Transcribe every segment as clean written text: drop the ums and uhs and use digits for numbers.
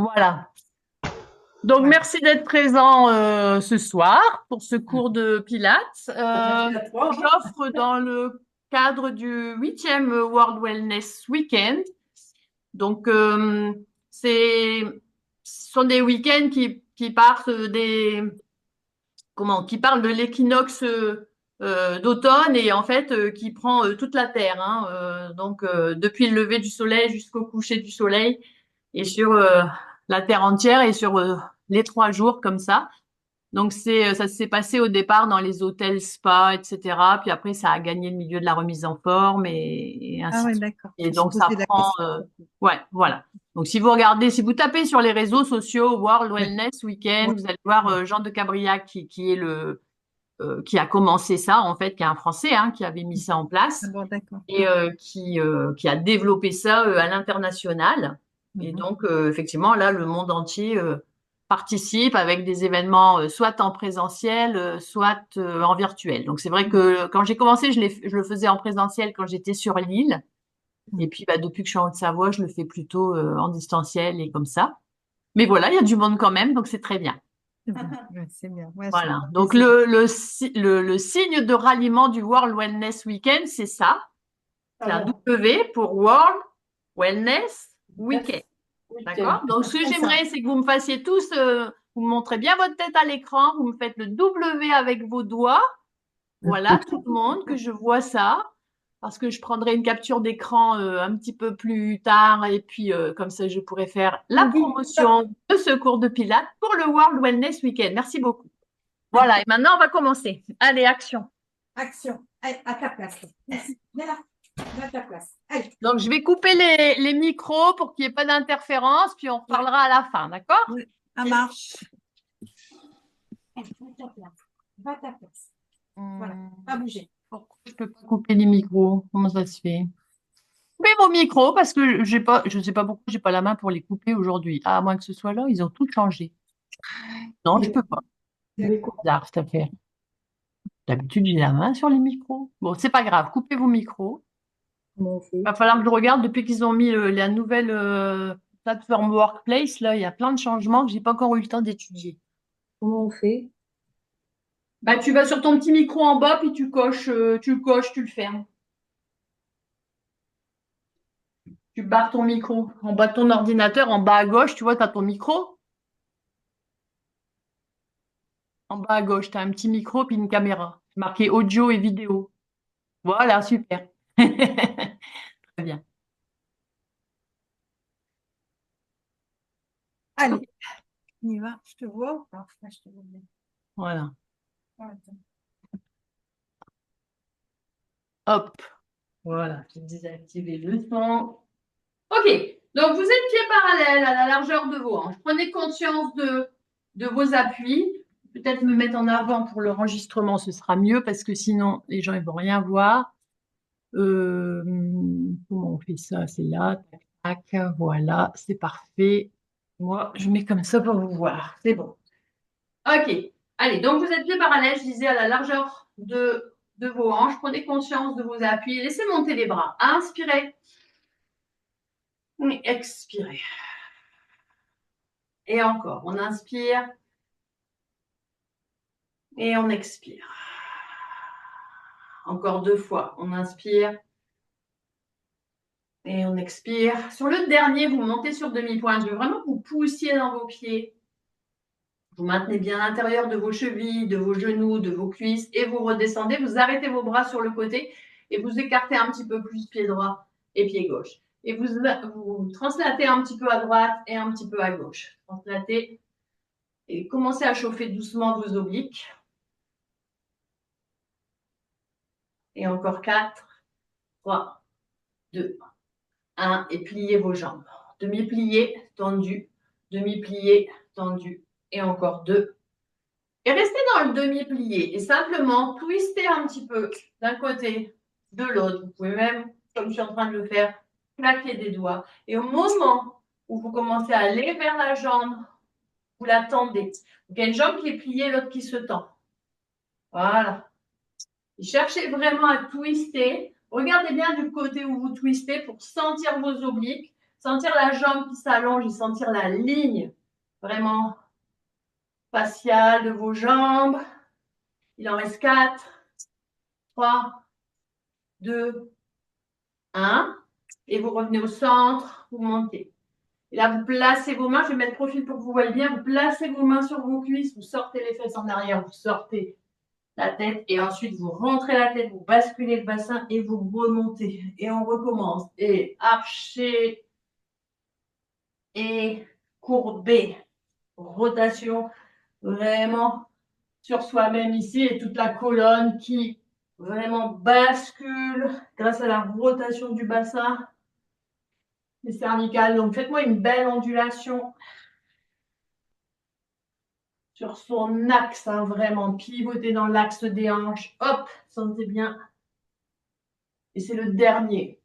Voilà. Donc, Voilà. merci d'être présent ce soir pour ce cours de Pilates. Merci à toi. J'offre dans le cadre du 8e World Wellness Weekend. Donc, ce sont des week-ends qui partent qui parlent de l'équinoxe d'automne et en fait qui prend toute la Terre. Hein. Depuis le lever du soleil jusqu'au coucher du soleil et sur la Terre entière et sur les 3 jours comme ça. Donc ça s'est passé au départ dans les hôtels spa, etc. Puis après ça a gagné le milieu de la remise en forme et Ah ainsi de ouais, suite. d'accord. Je Et me suis donc ça posé la prend, question. ouais, voilà. Donc si vous regardez, si vous tapez sur les réseaux sociaux World Oui. Wellness Weekend, Ouais. vous allez voir Jean de Cabriac qui est qui a commencé ça en fait, qui est un Français hein, qui avait mis ça en Ah place bon, d'accord. et qui a développé ça à l'international. Et Mhm. donc, effectivement, là, le monde entier participe avec des événements soit en présentiel, soit en virtuel. Donc, c'est vrai que quand j'ai commencé, je le faisais en présentiel quand j'étais sur l'île. Et Mhm. puis, bah, depuis que je suis en Haute-Savoie, je le fais plutôt en distanciel et comme ça. Mais voilà, il y a du monde quand même, donc c'est très bien. C'est bien. Ouais, c'est bien. Ouais, ça Voilà. fait Donc, plaisir. le signe de ralliement du World Wellness Weekend, c'est ça. Ah C'est un bon. W pour World Wellness Weekend. Yes. Week-end. D'accord? Donc, ce que C'est ça. j'aimerais, c'est que vous me fassiez tous, vous me montrez bien votre tête à l'écran, vous me faites le W avec vos doigts. Voilà, tout le monde, que je vois ça. Parce que je prendrai une capture d'écran un petit peu plus tard et puis comme ça, je pourrai faire la promotion de ce cours de Pilates pour le World Wellness Weekend. Merci beaucoup. Voilà, et maintenant, on va commencer. Allez, action. Action. Allez, à ta place. Yes. Viens là. Viens à ta place. Allez. Donc, je vais couper les micros pour qu'il n'y ait pas d'interférence, puis on Ouais. reparlera à la fin, d'accord? Ouais. Ça marche. Allez, va à ta place. Va à ta place. Voilà. Pas Hum, bouger. Pourquoi je peux pas couper les micros? Comment ça se fait? Coupez vos micros parce que j'ai pas, je sais pas pourquoi j'ai pas la main pour les couper aujourd'hui. Ah, à moins que ce soit là, ils ont tout changé. Non, je peux pas. C'est bizarre cette affaire. D'habitude, j'ai la main sur les micros. Bon, c'est pas grave. Coupez vos micros. Comment on fait? Va falloir que je regarde depuis qu'ils ont mis la nouvelle plateforme Workplace. Là, il y a plein de changements que j'ai pas encore eu le temps d'étudier. Comment on fait? Bah, tu vas sur ton petit micro en bas, puis tu le coches, tu le fermes. Tu barres ton micro en bas de ton ordinateur, en bas à gauche, tu vois, tu as ton micro. En bas à gauche, tu as un petit micro puis une caméra. C'est marqué audio et vidéo. Voilà, super. Très bien. Allez, Ok. on y va. Je te vois ou pas? Là, je te vois bien. Voilà. Ah, attends. Hop. Voilà. J'ai désactivé le son. Ok. Donc, vous êtes pieds parallèles à la largeur de vos hanches. Prenez conscience de vos appuis. Peut-être me mettre en avant pour l'enregistrement, ce sera mieux parce que sinon, les gens ne vont rien voir. Euh, Comment on fait ça? C'est là, tac, tac, voilà, c'est parfait. Moi, je mets comme ça pour vous voir. C'est bon. Ok. Allez, donc vous êtes pieds parallèles, je disais, à la largeur de vos hanches. Prenez conscience de vos appuis. Laissez monter les bras. Inspirez. Et expirez. Et encore, on inspire et on expire. Encore 2 fois. On inspire et on expire. Sur le dernier, vous montez sur demi-pointe. Je veux vraiment que vous poussiez dans vos pieds. Vous maintenez bien l'intérieur de vos chevilles, de vos genoux, de vos cuisses et vous redescendez. Vous arrêtez vos bras sur le côté et vous écartez un petit peu plus pied droit et pied gauche. Et vous translatez un petit peu à droite et un petit peu à gauche. Translatez et commencez à chauffer doucement vos obliques. Et encore 4, 3, 2, 1. Et pliez vos jambes. Demi-plié, tendu. Demi-plié, tendu. Et encore 2. Et restez dans le demi-plié et simplement twister un petit peu d'un côté, de l'autre. Vous pouvez même, comme je suis en train de le faire, claquer des doigts. Et au moment où vous commencez à aller vers la jambe, vous la tendez. Donc, il y a une jambe qui est pliée, l'autre qui se tend. Voilà. Et cherchez vraiment à twister. Regardez bien du côté où vous twistez pour sentir vos obliques. Sentir la jambe qui s'allonge et sentir la ligne vraiment faciale de vos jambes. Il en reste 4, 3, 2, 1. Et vous revenez au centre, vous montez. Et là, vous placez vos mains, je vais mettre profil pour que vous voyez bien. Vous placez vos mains sur vos cuisses, vous sortez les fesses en arrière, vous sortez la tête et ensuite vous rentrez la tête, vous basculez le bassin et vous remontez. Et on recommence. Et archer et courber. Rotation vraiment sur soi-même ici et toute la colonne qui vraiment bascule grâce à la rotation du bassin. Les cervicales. Donc faites-moi une belle ondulation sur son axe, hein, vraiment pivoter dans l'axe des hanches. Hop, sentez bien. Et c'est le dernier.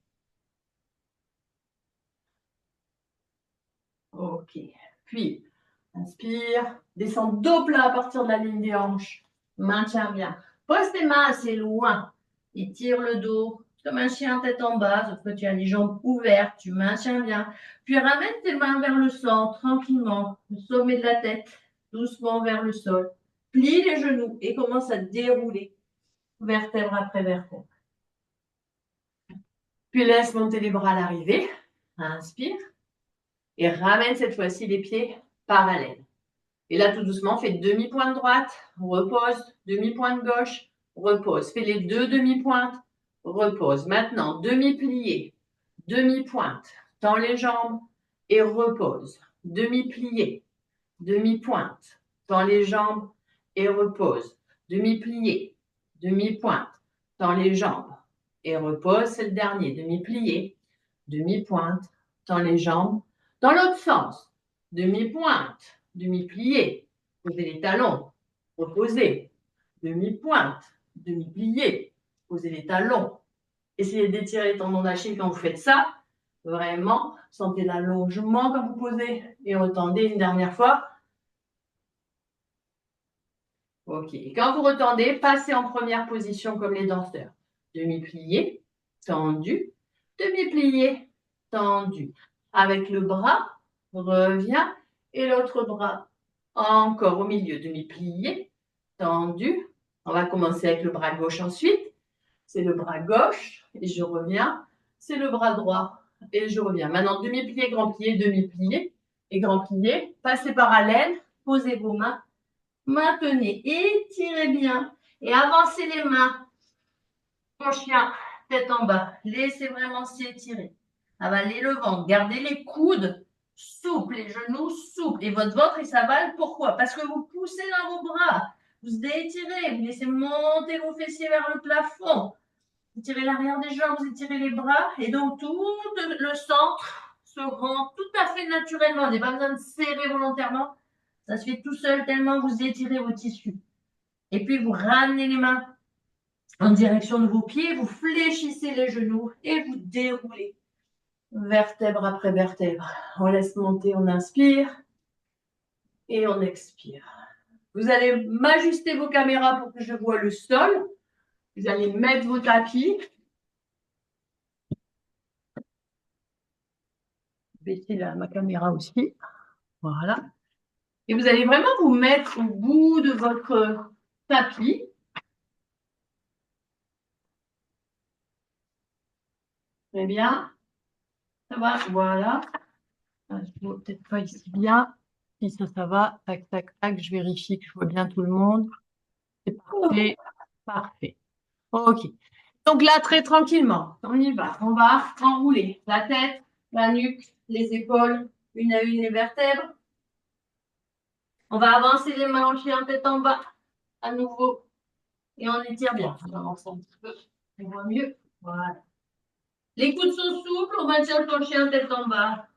Ok. Puis, inspire, descends dos plat à partir de la ligne des hanches. Maintiens bien. Pose tes mains assez loin. Étire le dos comme un chien tête en bas. Sauf que tu as les jambes ouvertes. Tu maintiens bien. Puis ramène tes mains vers le centre, tranquillement. Le sommet de la tête, doucement vers le sol. Plie les genoux et commence à dérouler vertèbre après vertèbre. Puis laisse monter les bras à l'arrivée. Inspire. Et ramène cette fois-ci les pieds parallèles. Et là, tout doucement, fais demi-pointe droite, repose, demi-pointe gauche, repose. Fais les deux demi-pointes, repose. Maintenant, demi-plié, demi-pointe. Tends les jambes et repose. Demi-plié, demi-pointe. Tends les jambes et repose. Demi-plié, demi-pointe. Tends les jambes et repose. C'est le dernier. Demi-plié, demi-pointe. Tends les jambes. Dans l'autre sens, demi-pointe, demi-plié. Posez les talons, reposez. Demi-pointe, demi-plié. Posez les talons. Essayez d'étirer les tendons d'Achille quand vous faites ça. Vraiment, sentez l'allongement quand vous posez et retendez une dernière fois. Ok, quand vous retendez, passez en première position comme les danseurs. Demi-plié, tendu, demi-plié, tendu. Avec le bras, reviens, et l'autre bras encore au milieu, demi-plié, tendu. On va commencer avec le bras gauche ensuite. C'est le bras gauche, et je reviens. C'est le bras droit, et je reviens. Maintenant, demi-plié, grand plié, demi-plié, et grand plié. Passez parallèle, posez vos mains. Maintenez, étirez bien et avancez les mains. Mon chien, tête en bas. Laissez vraiment s'étirer. Avalez le ventre. Gardez les coudes souples, les genoux souples. Et votre ventre, il s'avale. Pourquoi? Parce que vous poussez dans vos bras. Vous étirez. Vous laissez monter vos fessiers vers le plafond. Vous étirez l'arrière des jambes, vous étirez les bras. Et donc, tout le centre se rend tout à fait naturellement. Vous n'avez pas besoin de serrer volontairement. Ça se fait tout seul tellement vous étirez vos tissus. Et puis, vous ramenez les mains en direction de vos pieds, vous fléchissez les genoux et vous déroulez vertèbre après vertèbre. On laisse monter, on inspire et on expire. Vous allez m'ajuster vos caméras pour que je vois le sol. Vous allez mettre vos tapis. Baissez ma caméra aussi. Voilà. Et vous allez vraiment vous mettre au bout de votre tapis. Très bien. Ça va, voilà. Je ne vois peut-être pas ici bien. Si ça va. Tac, tac, tac. Je vérifie que je vois bien tout le monde. C'est parfait. Parfait. OK. Donc là, très tranquillement, on y va. On va enrouler la tête, la nuque, les épaules, une à une les vertèbres. On va avancer les mains en chien tête en bas, à nouveau. Et on étire bien. On avance un petit peu. On voit mieux. Voilà. Les coudes sont souples. On maintient ton chien tête en bas.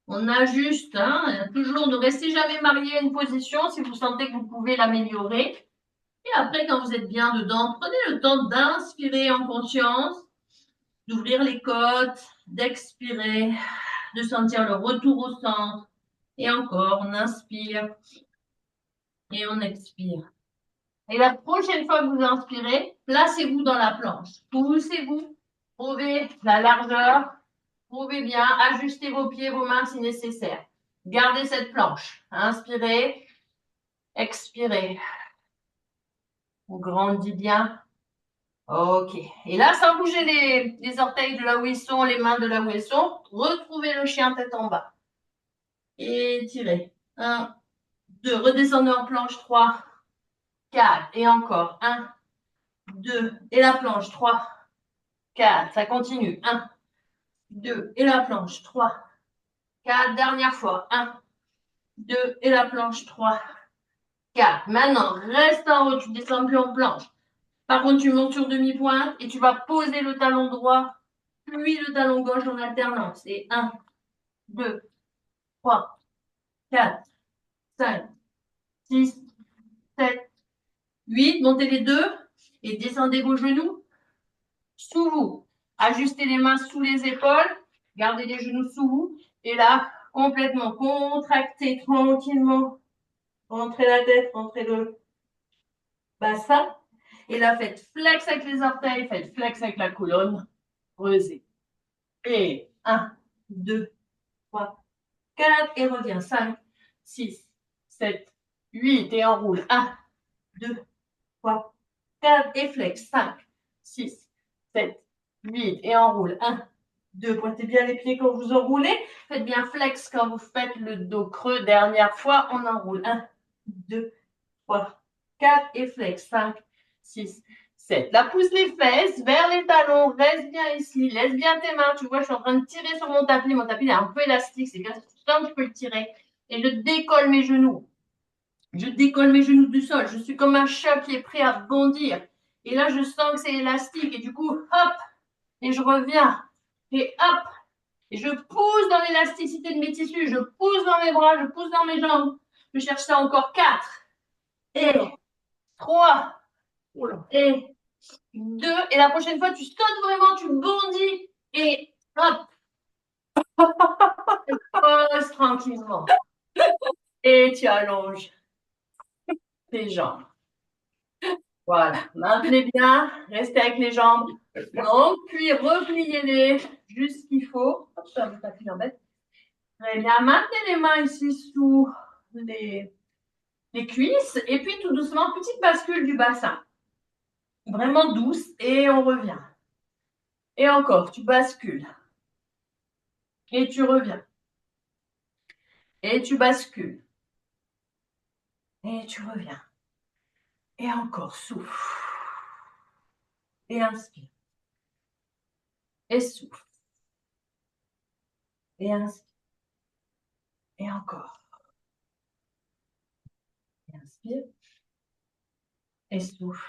On ajuste. Hein. Toujours, ne restez jamais marié à une position si vous sentez que vous pouvez l'améliorer. Et après, quand vous êtes bien dedans, prenez le temps d'inspirer en conscience, d'ouvrir les côtes, d'expirer, de sentir le retour au centre. Et encore, on inspire et on expire. Et la prochaine fois que vous inspirez, placez-vous dans la planche. Poussez-vous, trouvez la largeur Trouvez bien, ajustez vos pieds, vos mains si nécessaire. Gardez cette planche. Inspirez, expirez. On grandit bien. Ok. Et là, sans bouger les orteils de là où ils sont, les mains de là où elles sont, retrouvez le chien tête en bas. Étirez. 1, 2. Redescendez en planche. 3, 4. Et encore. 1, 2. Et la planche. 3, 4. Ça continue. 1, 2. Et la planche. 3, 4. Dernière fois. 1, 2. Et la planche. 3, 4. Maintenant, reste en haut. Tu ne descends plus en planche. Par contre, tu montes sur demi-pointe et tu vas poser le talon droit, puis le talon gauche en alternance. Et 1, 2, 3, 4, 5, 6, 7, 8. Montez les deux et descendez vos genoux sous vous. Ajustez les mains sous les épaules. Gardez les genoux sous vous. Et là, complètement contractez tranquillement. Rentrez la tête, rentrez le bassin. Et là, faites flex avec les orteils, faites flex avec la colonne. Creusez. Et 1, 2, 3, 4. Et reviens. 5, 6, 7, 8. Et enroule. 1, 2, 3, 4. Et flex. 5, 6, 7, 8. Et enroule. 1, 2. Pointez bien les pieds quand vous enroulez. Faites bien flex quand vous faites le dos creux. Dernière fois, on enroule. 1, 2, 3, 4. Et flex. 5, 6, 7. Là, pousse les fesses vers les talons. Reste bien ici. Laisse bien tes mains. Tu vois, je suis en train de tirer sur mon tapis. Mon tapis il est un peu élastique. C'est bien ça que je peux le tirer. Et je décolle mes genoux. Je décolle mes genoux du sol. Je suis comme un chat qui est prêt à bondir. Et là, je sens que c'est élastique. Et du coup, hop. Et je reviens. Et hop. Et je pousse dans l'élasticité de mes tissus. Je pousse dans mes bras. Je pousse dans mes jambes. Je cherche ça encore. 4. Et 3. Et 2. Et la prochaine fois, tu sautes vraiment, tu bondis. Et hop. Tu poses tranquillement. Et tu allonges tes jambes. Voilà. Maintenez bien. Restez avec les jambes. Donc, puis repliez-les juste ce qu'il faut. Hop, ça me tapis l'embête. Très bien. Maintenez les mains ici sous les cuisses. Et puis, tout doucement, petite bascule du bassin. Vraiment douce. Et on revient. Et encore, tu bascules. Et tu reviens. Et tu bascules. Et tu reviens. Et encore, souffle. Et inspire. Et souffle. Et inspire. Et encore. Et inspire. Et souffle.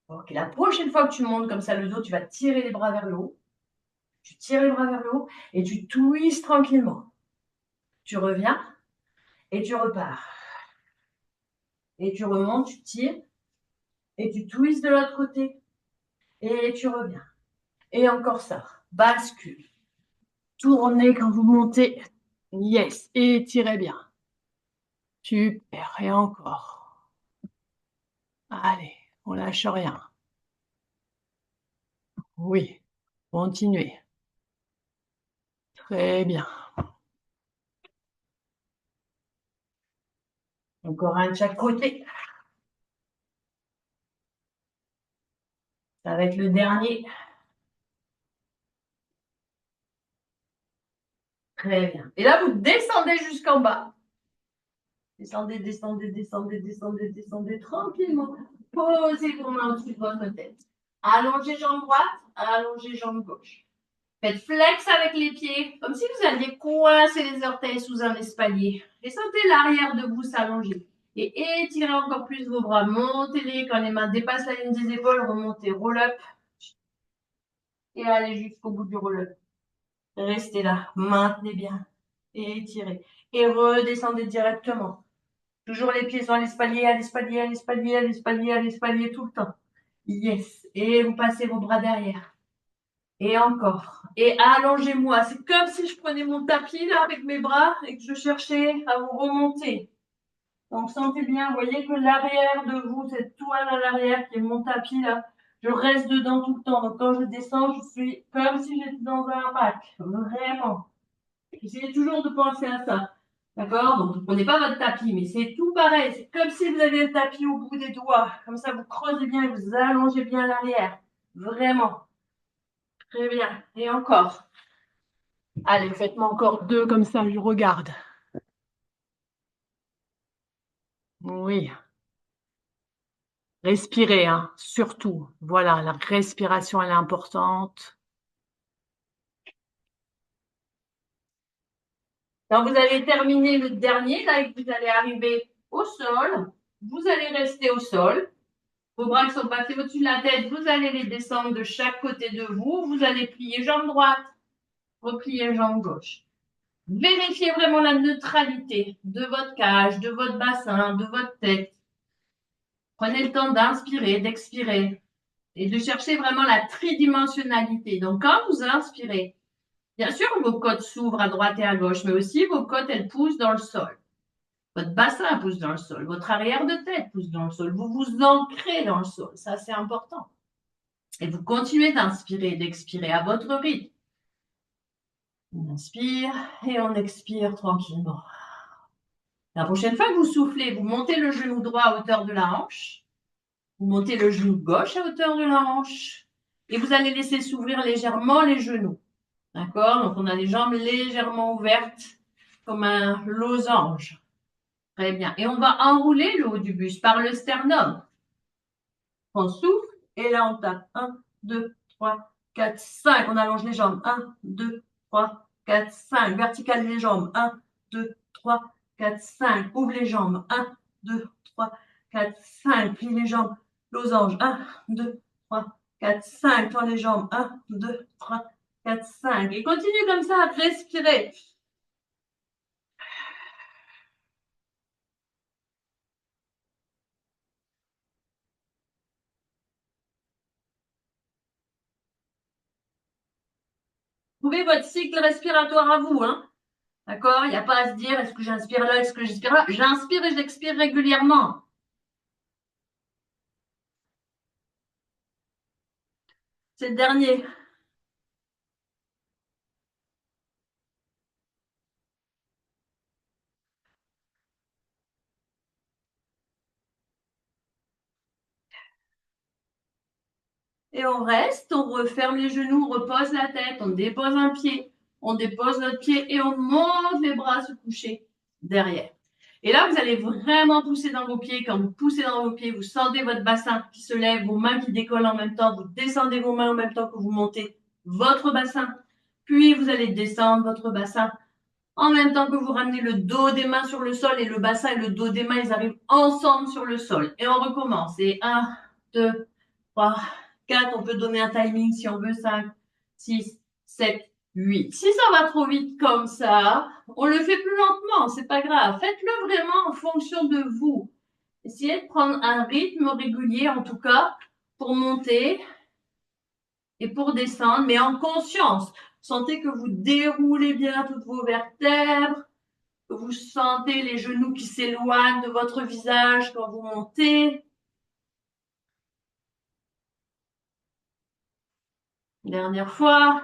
Ok, la prochaine fois que tu montes comme ça le dos, tu vas tirer les bras vers le haut. Tu tires les bras vers le haut et tu twists tranquillement. Tu reviens et tu repars. Et tu remontes, tu tires et tu twists de l'autre côté. Et tu reviens. Et encore ça. Bascule. Tournez quand vous montez. Yes. Et tirez bien. Super. Et encore. Allez, on lâche rien. Oui. Continuez. Très bien. Encore un de chaque côté. Ça va être le dernier. Très bien. Et là, vous descendez jusqu'en bas. Descendez, descendez, descendez, descendez, descendez tranquillement. Posez vos mains au-dessus de votre tête. Allongez jambe droite, allongez jambe gauche. Faites flex avec les pieds, comme si vous alliez coincer les orteils sous un espalier. Et sentez l'arrière de vous s'allonger. Et étirez encore plus vos bras. Montez-les quand les mains dépassent la ligne des épaules. Remontez, roll up. Et allez jusqu'au bout du roll up. Restez là. Maintenez bien. Et étirez. Et redescendez directement. Toujours les pieds dans l'espalier, à l'espalier, à l'espalier, à l'espalier, à l'espalier, tout le temps. Yes. Et vous passez vos bras derrière. Et encore. Et allongez-moi. C'est comme si je prenais mon tapis là avec mes bras et que je cherchais à vous remonter. Donc sentez bien, vous voyez que l'arrière de vous, cette toile à l'arrière qui est mon tapis là, Je reste dedans tout le temps. Donc, quand je descends, je suis comme si j'étais dans un hamac. Vraiment. Essayez toujours de penser à ça. D'accord? Donc, vous prenez pas votre tapis, mais c'est tout pareil. C'est comme si vous aviez le tapis au bout des doigts. Comme ça, vous creusez bien et vous allongez bien l'arrière. Vraiment. Très bien. Et encore. Allez, faites-moi encore 2 comme ça, je regarde. Oui. Respirez, hein, surtout. Voilà, la respiration, elle est importante. Quand vous allez terminer le dernier, là, et que vous allez arriver au sol, vous allez rester au sol. Vos bras qui sont passés au-dessus de la tête, vous allez les descendre de chaque côté de vous. Vous allez plier jambe droite, replier jambe gauche. Vérifiez vraiment la neutralité de votre cage, de votre bassin, de votre tête. Prenez le temps d'inspirer, d'expirer et de chercher vraiment la tridimensionnalité. Donc, quand vous inspirez, bien sûr, vos côtes s'ouvrent à droite et à gauche, mais aussi vos côtes, elles poussent dans le sol. Votre bassin pousse dans le sol, votre arrière de tête pousse dans le sol. Vous vous ancrez dans le sol, ça c'est important. Et vous continuez d'inspirer et d'expirer à votre rythme. On inspire et on expire tranquillement. La prochaine fois que vous soufflez, vous montez le genou droit à hauteur de la hanche. Vous montez le genou gauche à hauteur de la hanche. Et vous allez laisser s'ouvrir légèrement les genoux. D'accord? Donc, on a les jambes légèrement ouvertes, comme un losange. Très bien. Et on va enrouler le haut du buste par le sternum. On souffle et là, on tape. 1, 2, 3, 4, 5. On allonge les jambes. 1, 2, 3, 4, 5. Verticale les jambes. 1, 2, 3, 4, 5. Ouvre les jambes. 1, 2, 3, 4, 5. Plie les jambes. Losange. 1, 2, 3, 4, 5. Tends les jambes. 1, 2, 3, 4, 5. Et continue comme ça à respirer. Trouvez votre cycle respiratoire à vous, hein. D'accord? Il n'y a pas à se dire, est-ce que j'inspire là, est-ce que j'inspire là? J'inspire et j'expire régulièrement. C'est le dernier. Et on reste, on referme les genoux, on repose la tête, on dépose un pied, on dépose notre pied et on monte les bras se coucher derrière. Et là, vous allez vraiment pousser dans vos pieds. Quand vous poussez dans vos pieds, vous sentez votre bassin qui se lève, vos mains qui décollent en même temps, vous descendez vos mains en même temps que vous montez votre bassin. Puis, vous allez descendre votre bassin en même temps que vous ramenez le dos des mains sur le sol et le bassin et le dos des mains, ils arrivent ensemble sur le sol. Et on recommence. Et 1, 2, 3, 4. On peut donner un timing si on veut. 5, 6, 7, 8. Si ça va trop vite comme ça, on le fait plus lentement. C'est pas grave. Faites-le vraiment en fonction de vous. Essayez de prendre un rythme régulier, en tout cas, pour monter et pour descendre, mais en conscience. Sentez que vous déroulez bien toutes vos vertèbres. Vous sentez les genoux qui s'éloignent de votre visage quand vous montez. Dernière fois.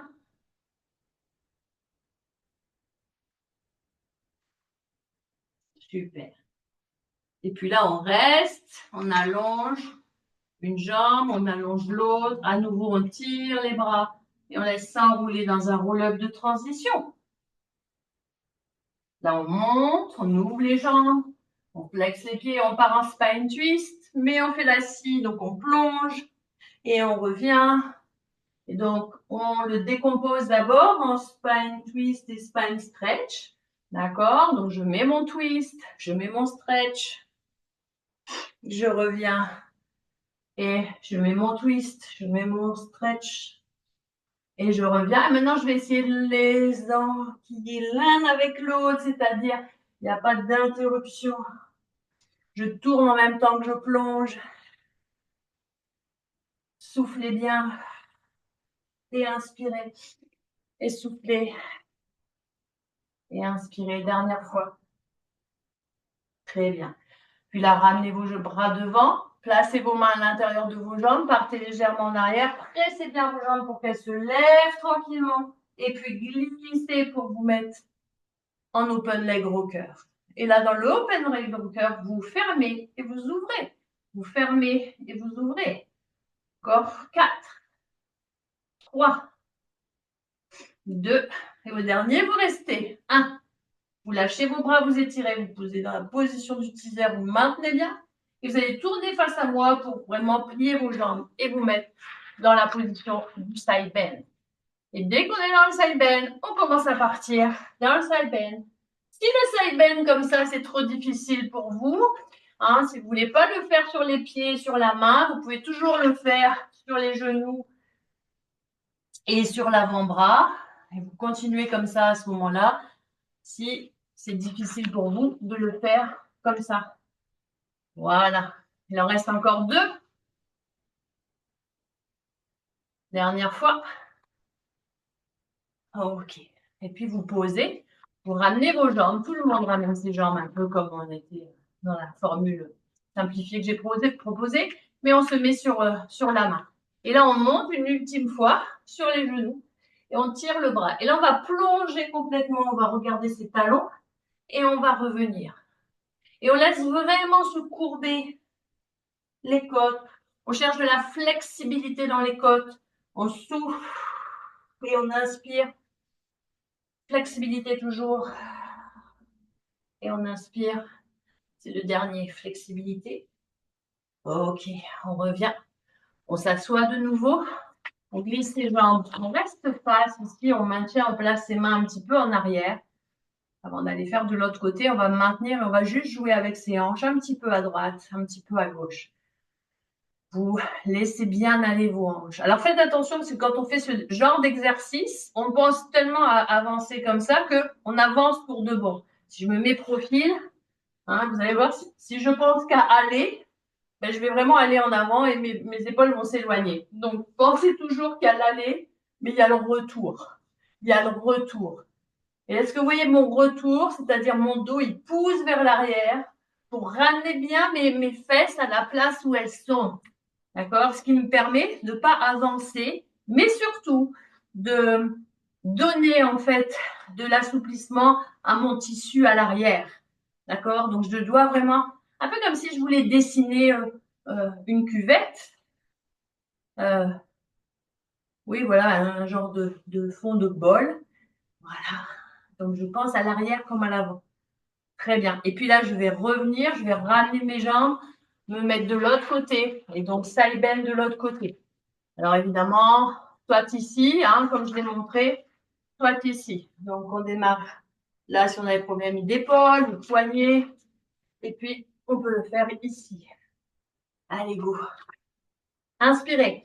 Super. Et puis là, on reste, on allonge une jambe, on allonge l'autre. À nouveau, on tire les bras et on laisse s'enrouler dans un roll-up de transition. Là, on monte, on ouvre les jambes, on flexe les pieds, on part en spine twist, mais on fait la scie, donc on plonge et on revient. Et donc, on le décompose d'abord en spine twist et spine stretch. D'accord? Donc, je mets mon twist, je mets mon stretch, je reviens et je mets mon twist, je mets mon stretch et je reviens. Et maintenant, je vais essayer de les enquiller l'un avec l'autre, c'est-à-dire, il n'y a pas d'interruption. Je tourne en même temps que je plonge. Soufflez bien et inspirez. Et soufflez et inspirez. Dernière fois. Très bien. Puis là, ramenez vos bras devant. Placez vos mains à l'intérieur de vos jambes, partez légèrement en arrière, pressez bien vos jambes pour qu'elles se lèvent tranquillement. Et puis glissez pour vous mettre en open leg rocker. Et là, dans le open leg rocker, vous fermez et vous ouvrez. Vous fermez et vous ouvrez. Encore 4, 3, 2. Et au dernier, vous restez. 1. Vous lâchez vos bras, vous étirez, vous posez dans la position du teaser, vous maintenez bien. Et vous allez tourner face à moi pour vraiment plier vos jambes et vous mettre dans la position du side bend. Et dès qu'on est dans le side bend, on commence à partir dans le side bend. Si le side bend comme ça, c'est trop difficile pour vous, hein, si vous ne voulez pas le faire sur les pieds, sur la main, vous pouvez toujours le faire sur les genoux et sur l'avant-bras. Et vous continuez comme ça à ce moment-là. Si c'est difficile pour vous de le faire comme ça. Voilà. Il en reste encore 2. Dernière fois. OK. Et puis vous posez. Vous ramenez vos jambes. Tout le monde ramène ses jambes un peu comme on était dans la formule simplifiée que j'ai proposée. Mais on se met sur la main. Et là, on monte une ultime fois sur les genoux. Et on tire le bras. Et là, on va plonger complètement. On va regarder ses talons. Et on va revenir. Et on laisse vraiment se courber les côtes. On cherche de la flexibilité dans les côtes. On souffle et on inspire. Flexibilité toujours. Et on inspire. C'est le dernier, flexibilité. OK, on revient. On s'assoit de nouveau. On glisse les jambes. On reste face ici. On maintient en place ses mains un petit peu en arrière. Avant d'aller faire de l'autre côté, on va maintenir et on va juste jouer avec ses hanches un petit peu à droite, un petit peu à gauche. Vous laissez bien aller vos hanches. Alors faites attention parce que quand on fait ce genre d'exercice, on pense tellement à avancer comme ça qu'on avance pour de bon. Si je me mets profil, hein, vous allez voir, si je pense qu'à aller, ben, je vais vraiment aller en avant et mes épaules vont s'éloigner. Donc pensez toujours qu'il y a l'aller, mais il y a le retour. Il y a le retour. Et est-ce que vous voyez mon retour, c'est-à-dire mon dos, il pousse vers l'arrière pour ramener bien mes fesses à la place où elles sont. D'accord? Ce qui me permet de ne pas avancer, mais surtout de donner en fait de l'assouplissement à mon tissu à l'arrière. D'accord? Donc je dois vraiment, un peu comme si je voulais dessiner une cuvette. Oui, voilà, un genre de fond de bol. Voilà. Donc je pense à l'arrière comme à l'avant. Très bien. Et puis là, je vais revenir, je vais ramener mes jambes, me mettre de l'autre côté. Et donc, side bend de l'autre côté. Alors évidemment, soit ici, hein, comme je l'ai montré, soit ici. Donc, on démarre là si on a des problèmes d'épaule, de poignet. Et puis, on peut le faire ici. Allez, go. Inspirez.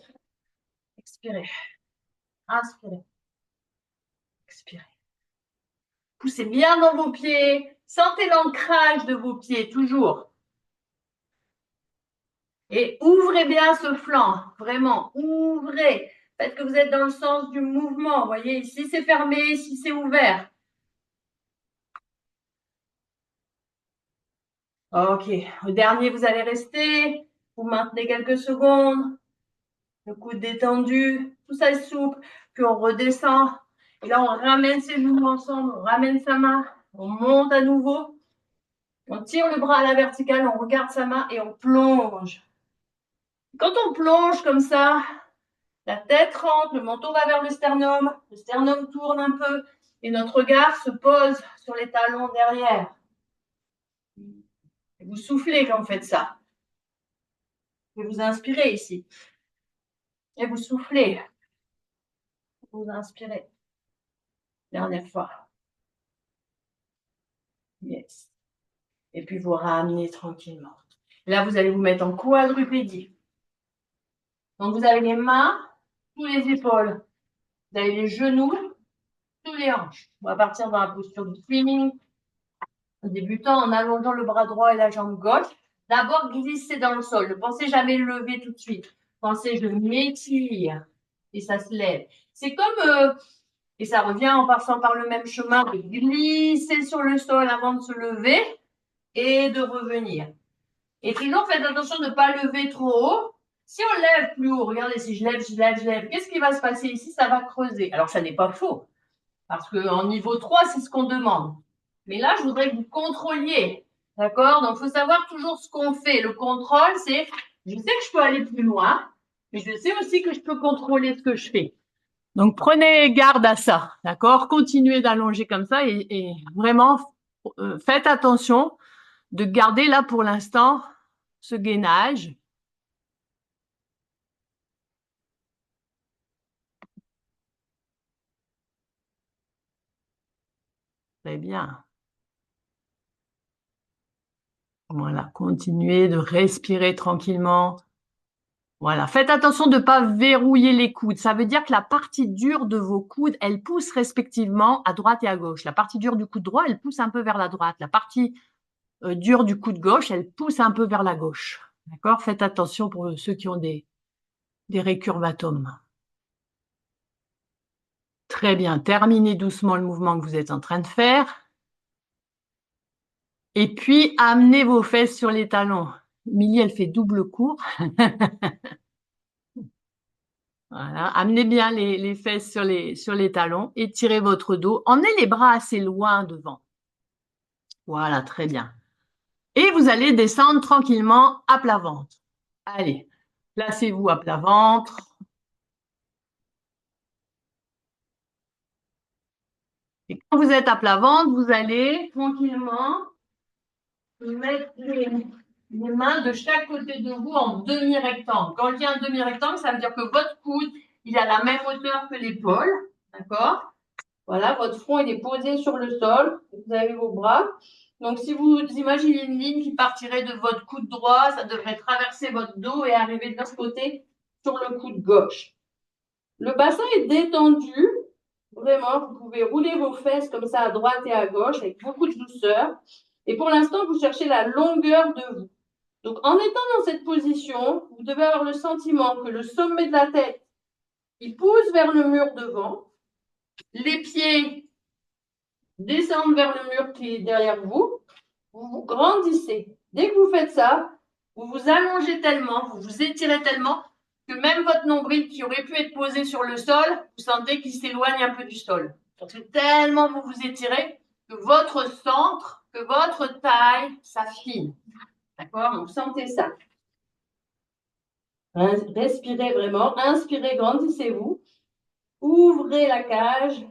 Expirez. Inspirez. Expirez. Poussez bien dans vos pieds. Sentez l'ancrage de vos pieds, toujours. Et ouvrez bien ce flanc, vraiment, ouvrez. Faites que vous êtes dans le sens du mouvement. Vous voyez, ici c'est fermé, ici c'est ouvert. Ok, au dernier, vous allez rester. Vous maintenez quelques secondes. Le coude détendu, tout ça est souple. Puis on redescend. Et là, on ramène ses genoux ensemble, on ramène sa main. On monte à nouveau. On tire le bras à la verticale, on regarde sa main et on plonge. Quand on plonge comme ça, la tête rentre, le menton va vers le sternum tourne un peu et notre regard se pose sur les talons derrière. Et vous soufflez quand vous faites ça. Et vous inspirez ici. Et vous soufflez. Vous inspirez. Dernière fois. Yes. Et puis vous ramenez tranquillement. Là, vous allez vous mettre en quadrupédie. Donc, vous avez les mains sous les épaules. Vous avez les genoux sous les hanches. On va partir dans la posture du swimming. En débutant en allongeant le bras droit et la jambe gauche. D'abord, glissez dans le sol. Ne pensez jamais lever tout de suite. Pensez, je m'étire. Et ça se lève. C'est comme, et ça revient en passant par le même chemin, de glisser sur le sol avant de se lever et de revenir. Et toujours, faites attention de ne pas lever trop haut. Si on lève plus haut, regardez, si je lève, je lève, je lève, qu'est-ce qui va se passer ici? Ça va creuser. Alors, ça n'est pas faux, parce qu'en niveau 3, c'est ce qu'on demande. Mais là, je voudrais que vous contrôliez. D'accord? Donc, il faut savoir toujours ce qu'on fait. Le contrôle, c'est, je sais que je peux aller plus loin, mais je sais aussi que je peux contrôler ce que je fais. Donc, prenez garde à ça. D'accord? Continuez d'allonger comme ça et vraiment, faites attention de garder là pour l'instant ce gainage. Très bien. Voilà, continuez de respirer tranquillement. Voilà, faites attention de ne pas verrouiller les coudes. Ça veut dire que la partie dure de vos coudes, elle pousse respectivement à droite et à gauche. La partie dure du coude droit, elle pousse un peu vers la droite. La partie dure du coude gauche, elle pousse un peu vers la gauche. D'accord? Faites attention pour ceux qui ont des récurvatomes. Très bien, terminez doucement le mouvement que vous êtes en train de faire. Et puis, amenez vos fesses sur les talons. Milly, elle fait double court. Voilà. Amenez bien les fesses sur les talons. Étirez votre dos. Emmenez les bras assez loin devant. Voilà, très bien. Et vous allez descendre tranquillement à plat ventre. Allez, placez-vous à plat ventre. Et quand vous êtes à plat ventre, vous allez tranquillement mettre les mains de chaque côté de vous en demi-rectangle. Quand je dis un demi-rectangle, ça veut dire que votre coude, il a la même hauteur que l'épaule. D'accord? Voilà, votre front, il est posé sur le sol. Vous avez vos bras. Donc, si vous imaginez une ligne qui partirait de votre coude droit, ça devrait traverser votre dos et arriver de l'autre côté sur le coude gauche. Le bassin est détendu. Vraiment, vous pouvez rouler vos fesses comme ça à droite et à gauche avec beaucoup de douceur. Et pour l'instant, vous cherchez la longueur de vous. Donc, en étant dans cette position, vous devez avoir le sentiment que le sommet de la tête, il pousse vers le mur devant. Les pieds descendent vers le mur qui est derrière vous. Vous vous grandissez. Dès que vous faites ça, vous vous allongez tellement, vous vous étirez tellement que même votre nombril qui aurait pu être posé sur le sol, vous sentez qu'il s'éloigne un peu du sol. Parce que tellement vous vous étirez que votre centre, que votre taille s'affine. D'accord? Donc, sentez ça. Respirez vraiment. Inspirez, grandissez-vous. Ouvrez la cage.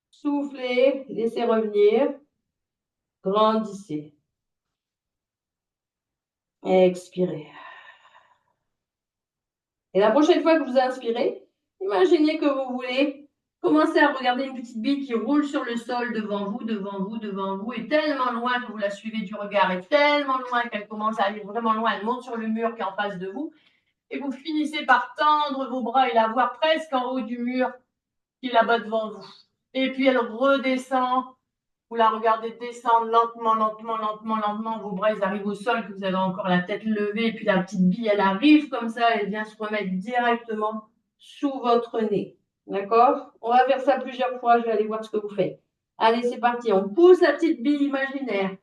Soufflez, laissez revenir. Grandissez. Expirez. Et la prochaine fois que vous inspirez, imaginez que vous voulez commencer à regarder une petite bille qui roule sur le sol devant vous, devant vous, devant vous, et tellement loin que vous la suivez du regard, et tellement loin qu'elle commence à aller vraiment loin, elle monte sur le mur qui est en face de vous, et vous finissez par tendre vos bras et la voir presque en haut du mur qui est là-bas devant vous. Et puis elle redescend. Vous la regardez descendre lentement, lentement, lentement, lentement. Vos bras, ils arrivent au sol, que vous avez encore la tête levée. Et puis la petite bille, elle arrive comme ça. Elle vient se remettre directement sous votre nez. D'accord? On va faire ça plusieurs fois. Je vais aller voir ce que vous faites. Allez, c'est parti. On pousse la petite bille imaginaire.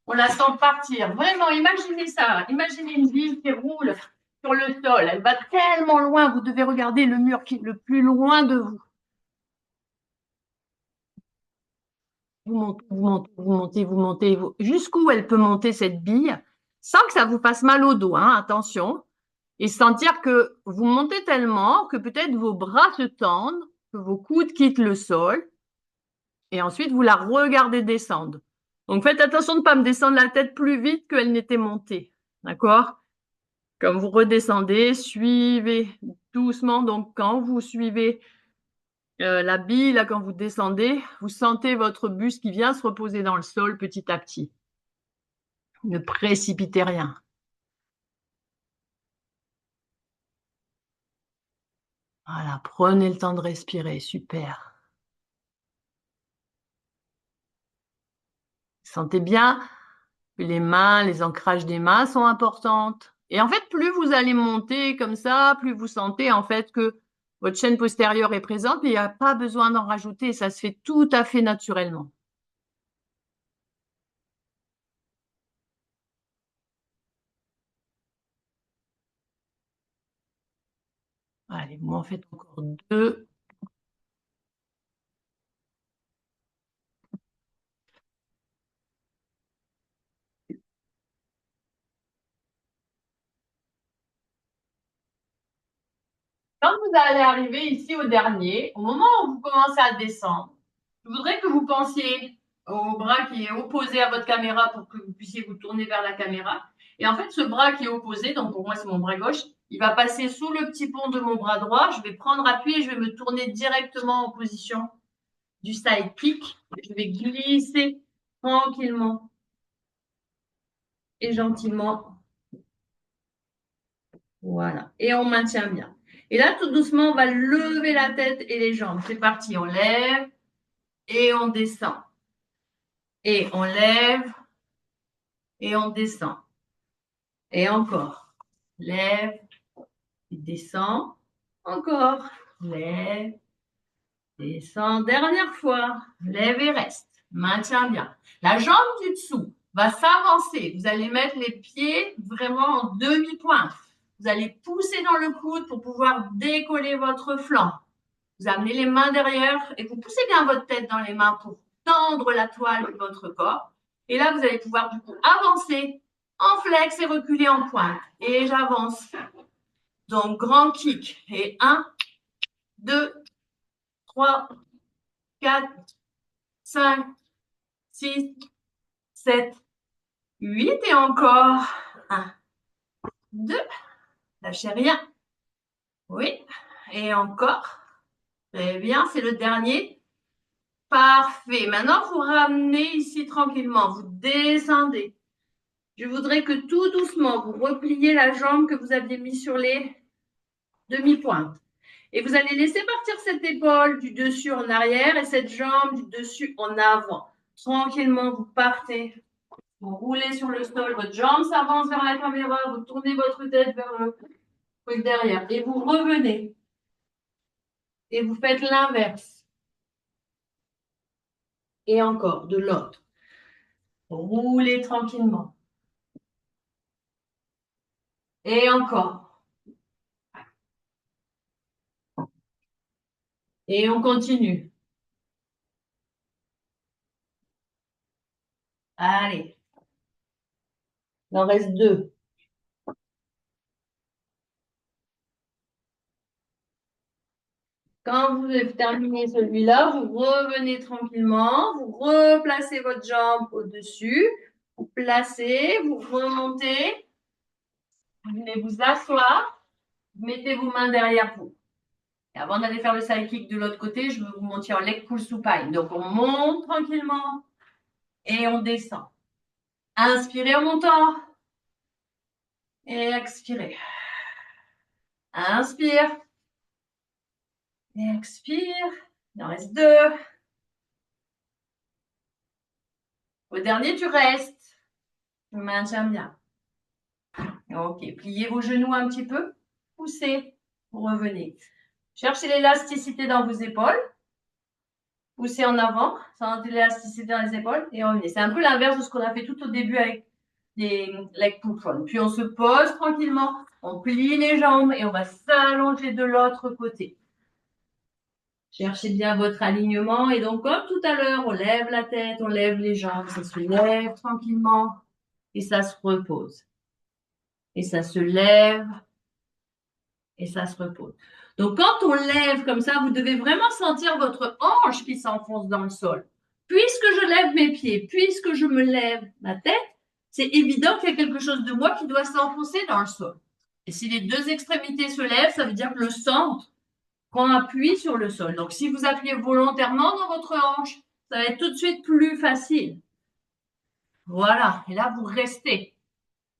On la sent partir. Vraiment, imaginez ça. Imaginez une bille qui roule sur le sol. Elle va tellement loin. Vous devez regarder le mur qui est le plus loin de vous. Vous montez, vous montez, vous montez, vous montez. Jusqu'où elle peut monter cette bille sans que ça vous fasse mal au dos, hein, attention. Et sentir que vous montez tellement que peut-être vos bras se tendent, que vos coudes quittent le sol. Et ensuite, vous la regardez descendre. Donc, faites attention de ne pas me descendre la tête plus vite qu'elle n'était montée. D'accord? Comme vous redescendez, suivez doucement. Donc, quand vous suivez la bille, là, quand vous descendez, vous sentez votre buste qui vient se reposer dans le sol petit à petit. Ne précipitez rien. Voilà, prenez le temps de respirer, super. Sentez bien que les mains, les ancrages des mains sont importantes. Et en fait, plus vous allez monter comme ça, plus vous sentez en fait que votre chaîne postérieure est présente, mais il n'y a pas besoin d'en rajouter, ça se fait tout à fait naturellement. Allez, vous en faites encore 2. Quand vous allez arriver ici au dernier, au moment où vous commencez à descendre, je voudrais que vous pensiez au bras qui est opposé à votre caméra pour que vous puissiez vous tourner vers la caméra. Et en fait, ce bras qui est opposé, donc pour moi c'est mon bras gauche, il va passer sous le petit pont de mon bras droit. Je vais prendre appui et je vais me tourner directement en position du side kick. Je vais glisser tranquillement et gentiment. Voilà. Et on maintient bien. Et là, tout doucement, on va lever la tête et les jambes. C'est parti. On lève et on descend. Et on lève et on descend. Et encore. Lève et descend. Encore. Lève, descend. Dernière fois. Lève et reste. Maintiens bien. La jambe du dessous va s'avancer. Vous allez mettre les pieds vraiment en demi-pointe. Vous allez pousser dans le coude pour pouvoir décoller votre flanc. Vous amenez les mains derrière et vous poussez bien votre tête dans les mains pour tendre la toile de votre corps. Et là, vous allez pouvoir du coup avancer en flex et reculer en pointe. Et j'avance. Donc, grand kick. Et 1, 2, 3, 4, 5, 6, 7, 8. Et encore. 1, 2. Lâchez rien. Oui. Et encore. Très bien. C'est le dernier. Parfait. Maintenant, vous ramenez ici tranquillement. Vous descendez. Je voudrais que tout doucement, vous repliez la jambe que vous aviez mise sur les demi-pointes. Et vous allez laisser partir cette épaule du dessus en arrière et cette jambe du dessus en avant. Tranquillement, vous partez. Vous roulez sur le sol. Votre jambe s'avance vers la caméra. Vous tournez votre tête vers le truc derrière. Et vous revenez. Et vous faites l'inverse. Et encore, de l'autre. Roulez tranquillement. Et encore. Et on continue. Allez. Il en reste 2. Quand vous avez terminé celui-là, vous revenez tranquillement, vous replacez votre jambe au-dessus, vous placez, vous remontez, vous venez vous asseoir, vous mettez vos mains derrière vous. Et avant d'aller faire le side kick de l'autre côté, je veux vous montrer en leg pull supine. Donc, on monte tranquillement et on descend. Inspirez en montant et expirez. Inspire et expire. Il en reste 2. Au dernier, tu restes. Tu maintiens bien. Ok, pliez vos genoux un petit peu. Poussez. Revenez. Cherchez l'élasticité dans vos épaules. Poussez en avant, sentez l'élasticité dans les épaules et revenez. C'est un peu l'inverse de ce qu'on a fait tout au début avec des leg pull front. Puis on se pose tranquillement, on plie les jambes et on va s'allonger de l'autre côté. Cherchez bien votre alignement et donc comme tout à l'heure, on lève la tête, on lève les jambes, ça se lève tranquillement et ça se repose. Et ça se lève et ça se repose. Donc, quand on lève comme ça, vous devez vraiment sentir votre hanche qui s'enfonce dans le sol. Puisque je lève mes pieds, puisque je me lève ma tête, c'est évident qu'il y a quelque chose de moi qui doit s'enfoncer dans le sol. Et si les deux extrémités se lèvent, ça veut dire que le centre prend appui sur le sol. Donc, si vous appuyez volontairement dans votre hanche, ça va être tout de suite plus facile. Voilà. Et là, vous restez.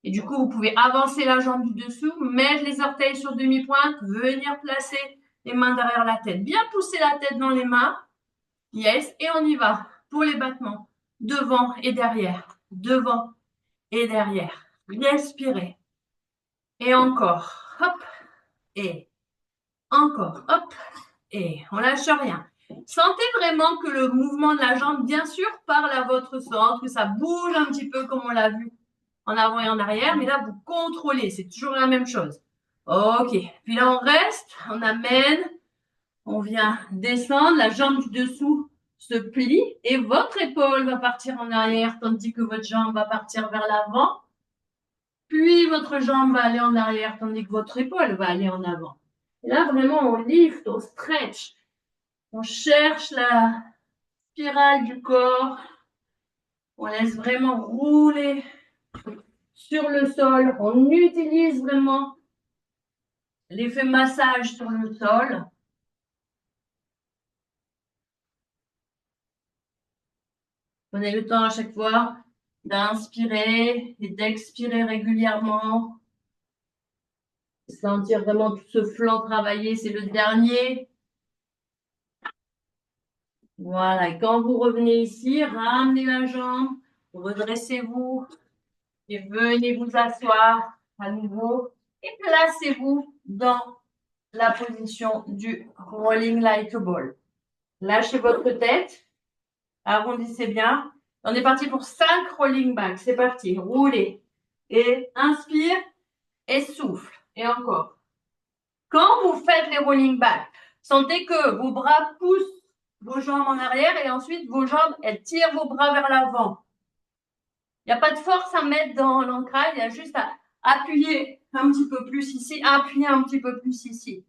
Et du coup, vous pouvez avancer la jambe du dessous, mettre les orteils sur demi-pointe, venir placer les mains derrière la tête. Bien pousser la tête dans les mains. Yes, et on y va pour les battements. Devant et derrière. Devant et derrière. Respirez. Et encore. Hop. Et encore. Hop. Et on lâche rien. Sentez vraiment que le mouvement de la jambe, bien sûr, parle à votre centre, que ça bouge un petit peu comme on l'a vu en avant et en arrière, mais là, vous contrôlez. C'est toujours la même chose. Ok. Puis là, on reste, on amène, on vient descendre, la jambe du dessous se plie et votre épaule va partir en arrière tandis que votre jambe va partir vers l'avant. Puis votre jambe va aller en arrière tandis que votre épaule va aller en avant. Et là, vraiment, on lift, on stretch. On cherche la spirale du corps. On laisse vraiment rouler sur le sol. On utilise vraiment l'effet massage sur le sol. Prenez le temps à chaque fois d'inspirer et d'expirer régulièrement. Sentir vraiment tout ce flanc travaillé, c'est le dernier. Voilà, et quand vous revenez ici, ramenez la jambe, redressez-vous et venez vous asseoir à nouveau et placez-vous dans la position du rolling like a ball. Lâchez votre tête, arrondissez bien. On est parti pour 5 rolling back. C'est parti, roulez. Et inspire et souffle. Et encore. Quand vous faites les rolling back, sentez que vos bras poussent vos jambes en arrière et ensuite vos jambes, elles tirent vos bras vers l'avant. Il n'y a pas de force à mettre dans l'ancrage, il y a juste à appuyer un petit peu plus ici, appuyer un petit peu plus ici.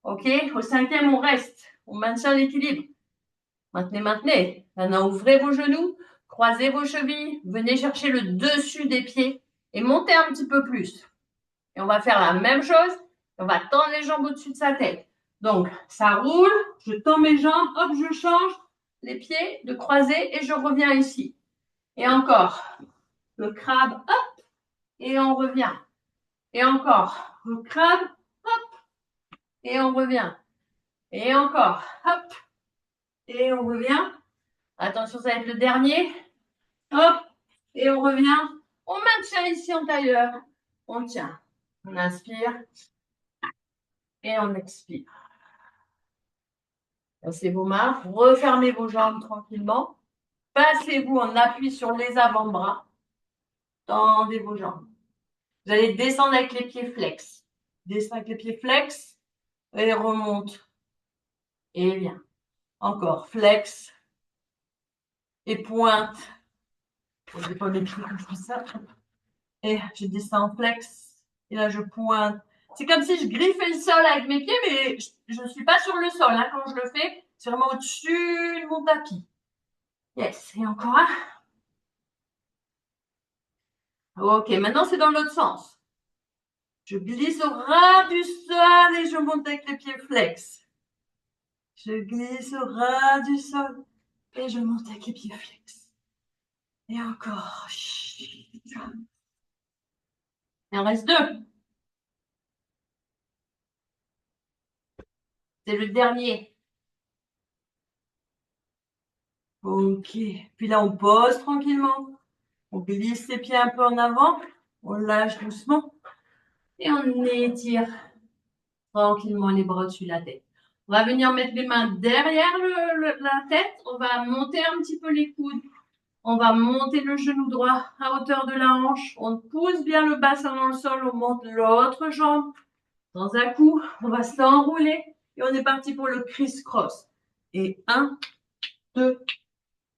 OK? Au 5e, on reste. On maintient l'équilibre. Maintenez. Maintenant, ouvrez vos genoux, croisez vos chevilles, venez chercher le dessus des pieds et montez un petit peu plus. Et on va faire la même chose. On va tendre les jambes au-dessus de sa tête. Donc, ça roule, je tends mes jambes, hop, je change les pieds de croiser et je reviens ici. Et encore, le crabe, hop, et on revient. Et encore, le crabe, hop, et on revient. Et encore, hop, et on revient. Attention, ça va être le dernier. Hop, et on revient. On maintient ici en tailleur. On tient. On inspire et on expire. Passez vos mains, refermez vos jambes tranquillement. Passez-vous en appui sur les avant-bras. Tendez vos jambes. Vous allez descendre avec les pieds flex. Descends avec les pieds flex et remonte. Et bien. Encore, flex et pointe. Je pas mes pieds comme ça. Et je descends flex. Et là, je pointe. C'est comme si je griffais le sol avec mes pieds, mais je ne suis pas sur le sol. Hein, quand je le fais, c'est vraiment au-dessus de mon tapis. Yes. Et encore un. Ok, maintenant c'est dans l'autre sens. Je glisse au ras du sol et je monte avec les pieds flex. Je glisse au ras du sol et je monte avec les pieds flex. Et encore. Il en reste 2. C'est le dernier. Ok. Puis là, on pose tranquillement. On glisse les pieds un peu en avant. On lâche doucement. Et on étire tranquillement les bras au-dessus de la tête. On va venir mettre les mains derrière la tête. On va monter un petit peu les coudes. On va monter le genou droit à hauteur de la hanche. On pousse bien le bassin dans le sol. On monte l'autre jambe. Dans un coup, on va s'enrouler. Et on est parti pour le criss-cross. Et 1, 2,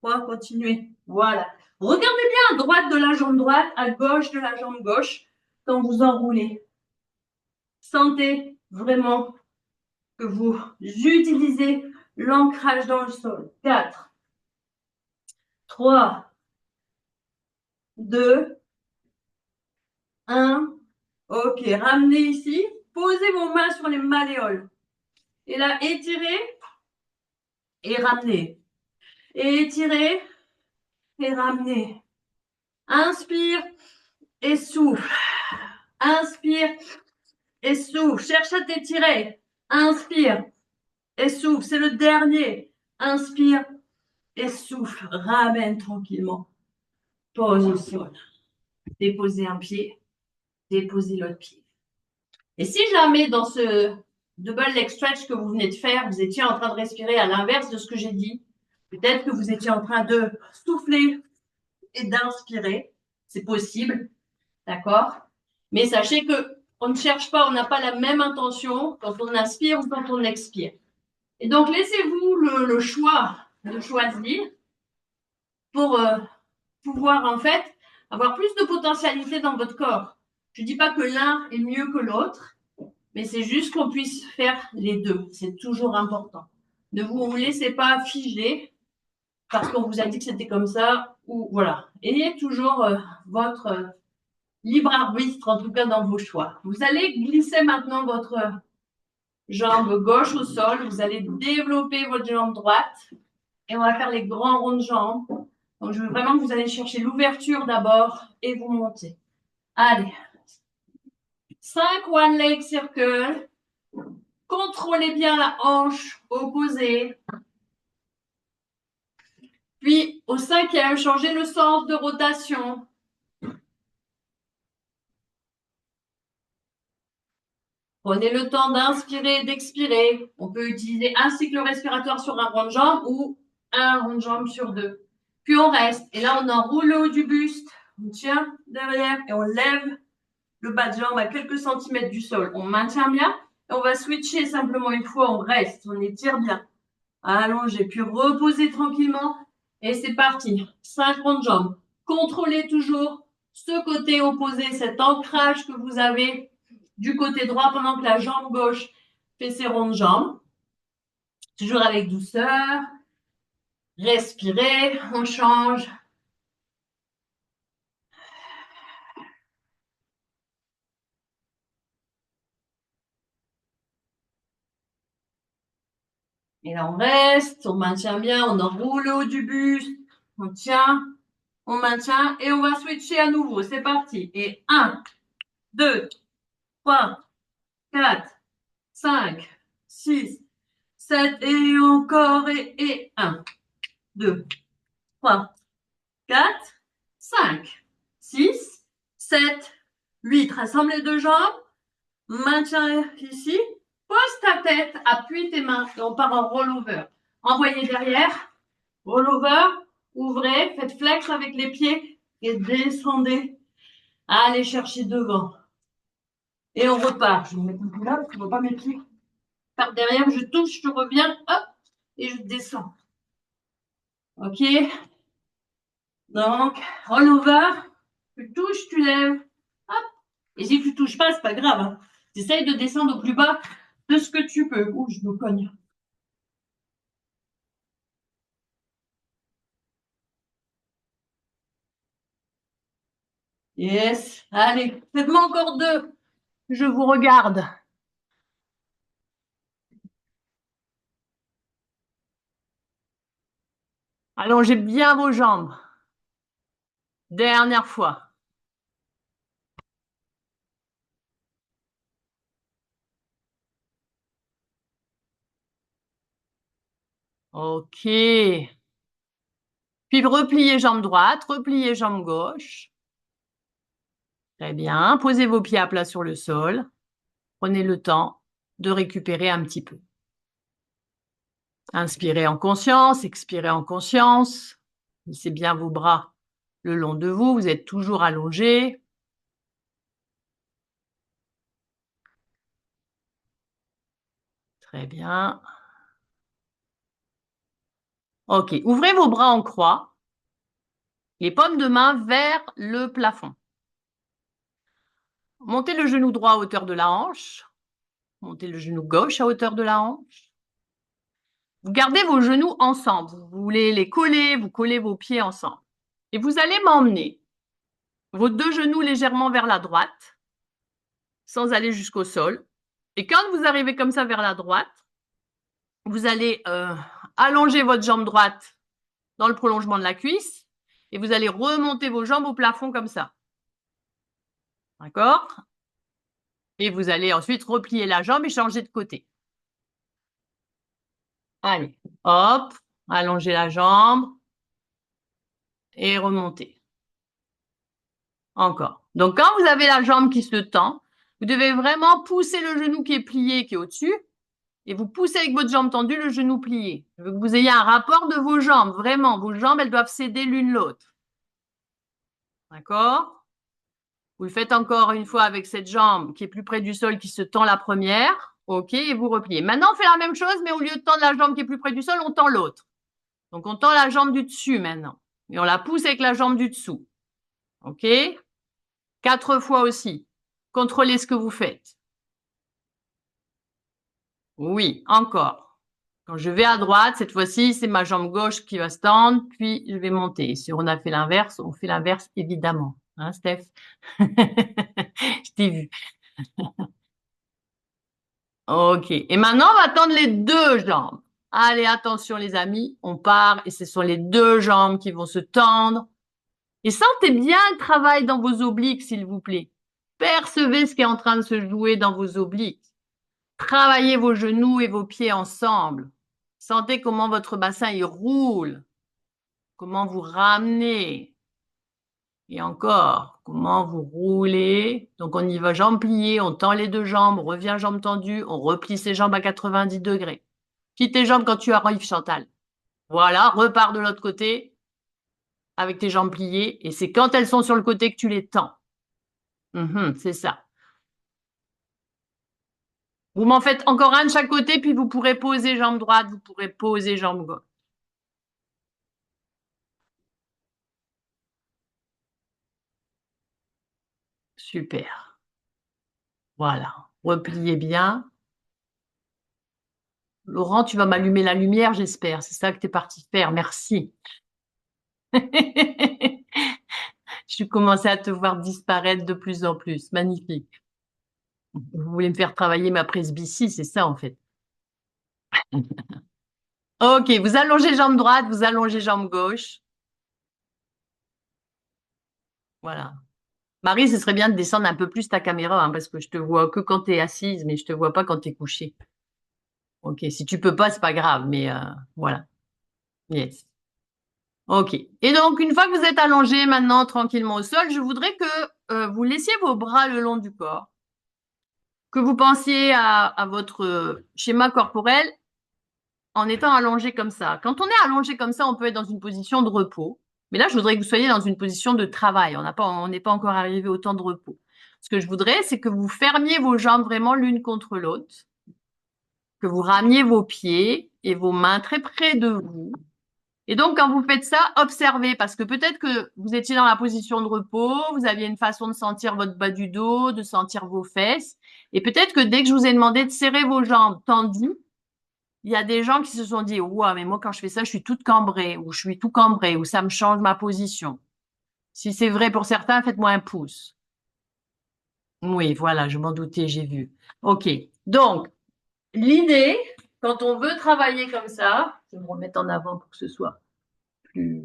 3, continuez. Voilà. Regardez bien à droite de la jambe droite, à gauche de la jambe gauche, quand vous enroulez. Sentez vraiment que vous utilisez l'ancrage dans le sol. 4, 3, 2, 1. Ok, ramenez ici. Posez vos mains sur les malléoles. Et là, étirez et ramenez. Étirez et ramenez. Inspire et souffle. Inspire et souffle. Cherche à t'étirer. Inspire et souffle. C'est le dernier. Inspire et souffle. Ramène tranquillement. Pose au sol. Déposez un pied. Déposez l'autre pied. Et si jamais dans ce double leg stretch que vous venez de faire, vous étiez en train de respirer à l'inverse de ce que j'ai dit, peut-être que vous étiez en train de souffler et d'inspirer. C'est possible. D'accord? Mais sachez que on ne cherche pas, on n'a pas la même intention quand on inspire ou quand on expire. Et donc, laissez-vous le choix de choisir pour pouvoir, en fait, avoir plus de potentialité dans votre corps. Je ne dis pas que l'un est mieux que l'autre, mais c'est juste qu'on puisse faire les deux. C'est toujours important. Ne vous laissez pas figer parce qu'on vous a dit que c'était comme ça ou voilà. Ayez toujours votre libre arbitre, en tout cas dans vos choix. Vous allez glisser maintenant votre jambe gauche au sol. Vous allez développer votre jambe droite et on va faire les grands ronds de jambes. Donc, je veux vraiment que vous allez chercher l'ouverture d'abord et vous montez. Allez. 5 one leg circle. Contrôlez bien la hanche opposée. Puis, au 5e, changez le sens de rotation. Prenez le temps d'inspirer et d'expirer. On peut utiliser un cycle respiratoire sur un rond de jambe ou un rond de jambe sur 2. Puis on reste. Et là, on enroule le haut du buste. On tient derrière et on lève le bas de jambe à quelques centimètres du sol. On maintient bien. Et on va switcher simplement une fois. On reste. On étire bien. Allongez. Puis reposez tranquillement. Et c'est parti. 5 ronds de jambes. Contrôlez toujours ce côté opposé, cet ancrage que vous avez du côté droit pendant que la jambe gauche fait ses ronds de jambes. Toujours avec douceur. Respirez, on change. Et là, on reste, on maintient bien, on enroule le haut du buste, on tient, on maintient et on va switcher à nouveau. C'est parti. Et 1, 2, 3, 4, 5, 6, 7 et encore et 1, 2, 3, 4, 5, 6, 7, 8. Rassemble les deux jambes. Maintien ici. Pose ta tête, appuie tes mains et on part en rollover. Envoyez derrière. Rollover. Ouvrez. Faites flex avec les pieds et descendez. Allez chercher devant. Et on repart. Je vais me mettre un peu là parce que je ne vois pas mes pieds. Par derrière, je touche, je reviens. Hop. Et je descends. OK. Donc, rollover. Tu touches, tu lèves. Hop. Et si tu touches pas, c'est pas grave. Hein. Essaye de descendre au plus bas de ce que tu peux. Ouh, je me cogne. Yes. Allez, faites-moi encore 2. Je vous regarde. Allongez bien vos jambes. Dernière fois. OK. Puis repliez jambe droite, repliez jambe gauche. Très bien. Posez vos pieds à plat sur le sol. Prenez le temps de récupérer un petit peu. Inspirez en conscience, expirez en conscience. Lissez bien vos bras le long de vous. Vous êtes toujours allongé. Très bien. OK. Ouvrez vos bras en croix. Les paumes de main vers le plafond. Montez le genou droit à hauteur de la hanche. Montez le genou gauche à hauteur de la hanche. Vous gardez vos genoux ensemble. Vous voulez les coller, vous collez vos pieds ensemble. Et vous allez m'emmener vos 2 genoux légèrement vers la droite, sans aller jusqu'au sol. Et quand vous arrivez comme ça vers la droite, vous allez allonger votre jambe droite dans le prolongement de la cuisse et vous allez remonter vos jambes au plafond comme ça. D'accord? Et vous allez ensuite replier la jambe et changer de côté. Allez, hop, allongez la jambe et remontez. Encore. Donc, quand vous avez la jambe qui se tend, vous devez vraiment pousser le genou qui est plié, qui est au-dessus, et vous poussez avec votre jambe tendue le genou plié. Je veux que vous ayez un rapport de vos jambes, vraiment. Vos jambes, elles doivent s'aider l'une l'autre. D'accord? Vous le faites encore une fois avec cette jambe qui est plus près du sol, qui se tend la première. OK, et vous repliez. Maintenant, on fait la même chose, mais au lieu de tendre la jambe qui est plus près du sol, on tend l'autre. Donc, on tend la jambe du dessus maintenant. Et on la pousse avec la jambe du dessous. OK? 4 fois aussi. Contrôlez ce que vous faites. Oui, encore. Quand je vais à droite, cette fois-ci, c'est ma jambe gauche qui va se tendre, puis je vais monter. Si on a fait l'inverse, on fait l'inverse évidemment. Hein, Steph? Je t'ai vu. OK. Et maintenant, on va tendre les deux jambes. Allez, attention les amis, on part et ce sont les deux jambes qui vont se tendre. Et sentez bien le travail dans vos obliques, s'il vous plaît. Percevez ce qui est en train de se jouer dans vos obliques. Travaillez vos genoux et vos pieds ensemble. Sentez comment votre bassin il roule, comment vous ramenez. Et encore, comment vous roulez. Donc on y va jambes pliées, on tend les deux jambes, on revient jambes tendues, on replie ses jambes à 90 degrés. Quitte tes jambes quand tu arrives, Chantal. Voilà, repars de l'autre côté avec tes jambes pliées. Et c'est quand elles sont sur le côté que tu les tends. C'est ça. Vous m'en faites encore un de chaque côté, puis vous pourrez poser jambe droite, vous pourrez poser jambe gauche. Super. Voilà. Repliez bien. Laurent, tu vas m'allumer la lumière, j'espère. C'est ça que tu es parti faire. Merci. Je commençais à te voir disparaître de plus en plus. Magnifique. Vous voulez me faire travailler ma presbytie, c'est ça en fait. Ok, vous allongez jambe droite, vous allongez jambe gauche. Voilà. Marie, ce serait bien de descendre un peu plus ta caméra, hein, parce que je te vois que quand tu es assise, mais je te vois pas quand tu es couchée. Ok, si tu peux pas, c'est pas grave, mais voilà. Yes. Ok. Et donc, une fois que vous êtes allongé maintenant tranquillement au sol, je voudrais que vous laissiez vos bras le long du corps, que vous pensiez à votre schéma corporel en étant allongé comme ça. Quand on est allongé comme ça, on peut être dans une position de repos. Mais là, je voudrais que vous soyez dans une position de travail. On n'est pas encore arrivé au temps de repos. Ce que je voudrais, c'est que vous fermiez vos jambes vraiment l'une contre l'autre, que vous ramiez vos pieds et vos mains très près de vous. Et donc, quand vous faites ça, observez, parce que peut-être que vous étiez dans la position de repos, vous aviez une façon de sentir votre bas du dos, de sentir vos fesses, et peut-être que dès que je vous ai demandé de serrer vos jambes tendues, il y a des gens qui se sont dit, ouah, mais moi, quand je fais ça, je suis toute cambrée, ou je suis tout cambré, ou ça me change ma position. Si c'est vrai pour certains, faites-moi un pouce. Oui, voilà, je m'en doutais, j'ai vu. OK. Donc, l'idée, quand on veut travailler comme ça, je vais me remettre en avant pour que ce soit plus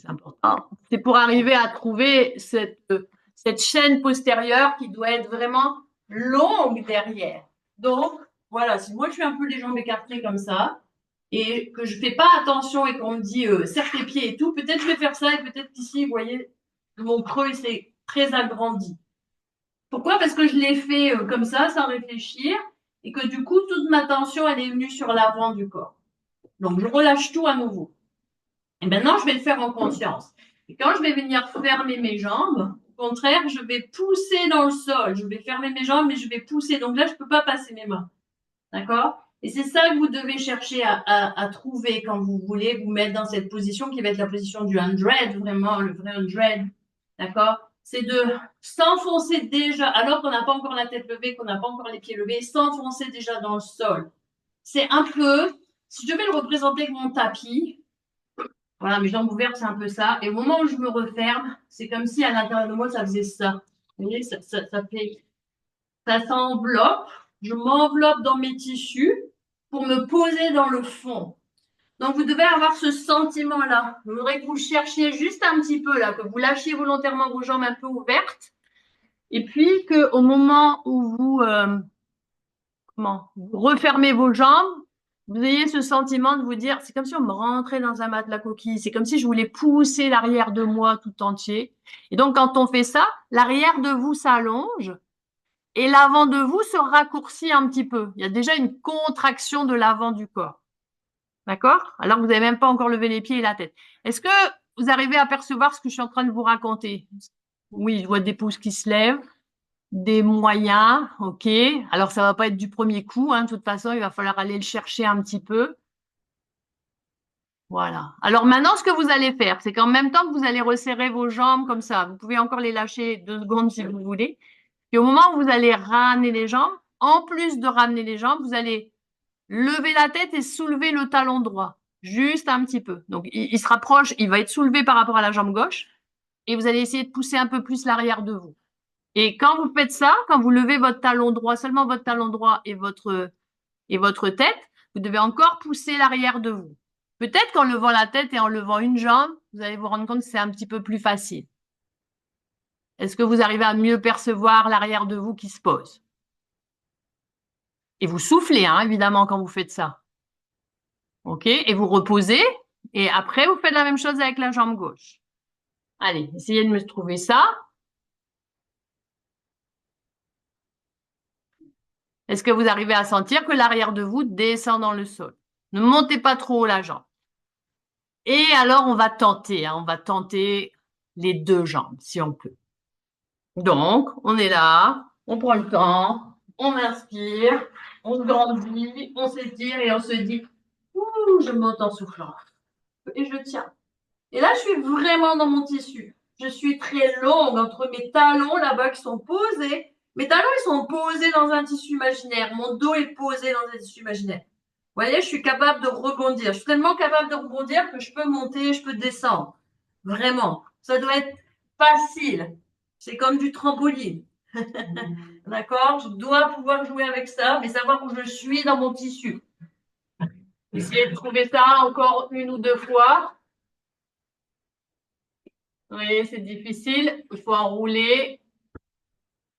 important, c'est pour arriver à trouver cette chaîne postérieure qui doit être vraiment longue derrière. Donc, voilà, si moi je fais un peu les jambes écartées comme ça, et que je fais pas attention et qu'on me dit serre tes pieds et tout, peut-être je vais faire ça et peut-être qu'ici, vous voyez, mon creux c'est très agrandi. Pourquoi? Parce que je l'ai fait comme ça, sans réfléchir, et que du coup, toute ma tension, elle est venue sur l'avant du corps. Donc, je relâche tout à nouveau. Et maintenant, je vais le faire en conscience. Et quand je vais venir fermer mes jambes, au contraire, je vais pousser dans le sol. Je vais fermer mes jambes, mais je vais pousser. Donc là, je ne peux pas passer mes mains. D'accord? Et c'est ça que vous devez chercher à trouver quand vous voulez vous mettre dans cette position qui va être la position du 100, vraiment le vrai 100. D'accord? C'est de s'enfoncer déjà, alors qu'on n'a pas encore la tête levée, qu'on n'a pas encore les pieds levés, s'enfoncer déjà dans le sol. C'est un peu, si je devais le représenter avec mon tapis, voilà, mes jambes ouvertes, c'est un peu ça. Et au moment où je me referme, c'est comme si à l'intérieur de moi, ça faisait ça. Vous voyez, ça s'enveloppe. Je m'enveloppe dans mes tissus pour me poser dans le fond. Donc, vous devez avoir ce sentiment-là. Je voudrais que vous cherchiez juste un petit peu, là, que vous lâchiez volontairement vos jambes un peu ouvertes. Et puis, qu'au moment où vous refermez vos jambes, vous ayez ce sentiment de vous dire, c'est comme si on me rentrait dans un matelas coquille, c'est comme si je voulais pousser l'arrière de moi tout entier. Et donc, quand on fait ça, l'arrière de vous s'allonge et l'avant de vous se raccourcit un petit peu. Il y a déjà une contraction de l'avant du corps. D'accord? Alors que vous n'avez même pas encore levé les pieds et la tête. Est-ce que vous arrivez à percevoir ce que je suis en train de vous raconter? Oui, je vois des pouces qui se lèvent, des moyens, ok. Alors, ça va pas être du premier coup, hein. De toute façon, il va falloir aller le chercher un petit peu. Voilà. Alors maintenant, ce que vous allez faire, c'est qu'en même temps que vous allez resserrer vos jambes comme ça, vous pouvez encore les lâcher 2 secondes si vous voulez. Et au moment où vous allez ramener les jambes, en plus de ramener les jambes, vous allez lever la tête et soulever le talon droit. Juste un petit peu. Donc, il se rapproche, il va être soulevé par rapport à la jambe gauche. Et vous allez essayer de pousser un peu plus l'arrière de vous. Et quand vous faites ça, quand vous levez votre talon droit, seulement votre talon droit et votre tête, vous devez encore pousser l'arrière de vous. Peut-être qu'en levant la tête et en levant une jambe, vous allez vous rendre compte que c'est un petit peu plus facile. Est-ce que vous arrivez à mieux percevoir l'arrière de vous qui se pose? Et vous soufflez, hein, évidemment, quand vous faites ça. OK? Et vous reposez. Et après, vous faites la même chose avec la jambe gauche. Allez, essayez de me trouver ça. Est-ce que vous arrivez à sentir que l'arrière de vous descend dans le sol? Ne montez pas trop haut la jambe. Et alors, on va tenter, hein, on va tenter les 2 jambes, si on peut. Donc, on est là, on prend le temps, on inspire, on se grandit, on s'étire et on se dit, ouh, je monte en soufflant. Et je tiens. Et là, je suis vraiment dans mon tissu. Je suis très longue entre mes talons là-bas qui sont posés. Mes talons, ils sont posés dans un tissu imaginaire. Mon dos est posé dans un tissu imaginaire. Vous voyez, je suis capable de rebondir. Je suis tellement capable de rebondir que je peux monter, je peux descendre. Vraiment. Ça doit être facile. C'est comme du trampoline. D'accord? Je dois pouvoir jouer avec ça, mais savoir où je suis dans mon tissu. Essayez de trouver ça encore 1 ou 2 fois. Oui, c'est difficile. Il faut enrouler.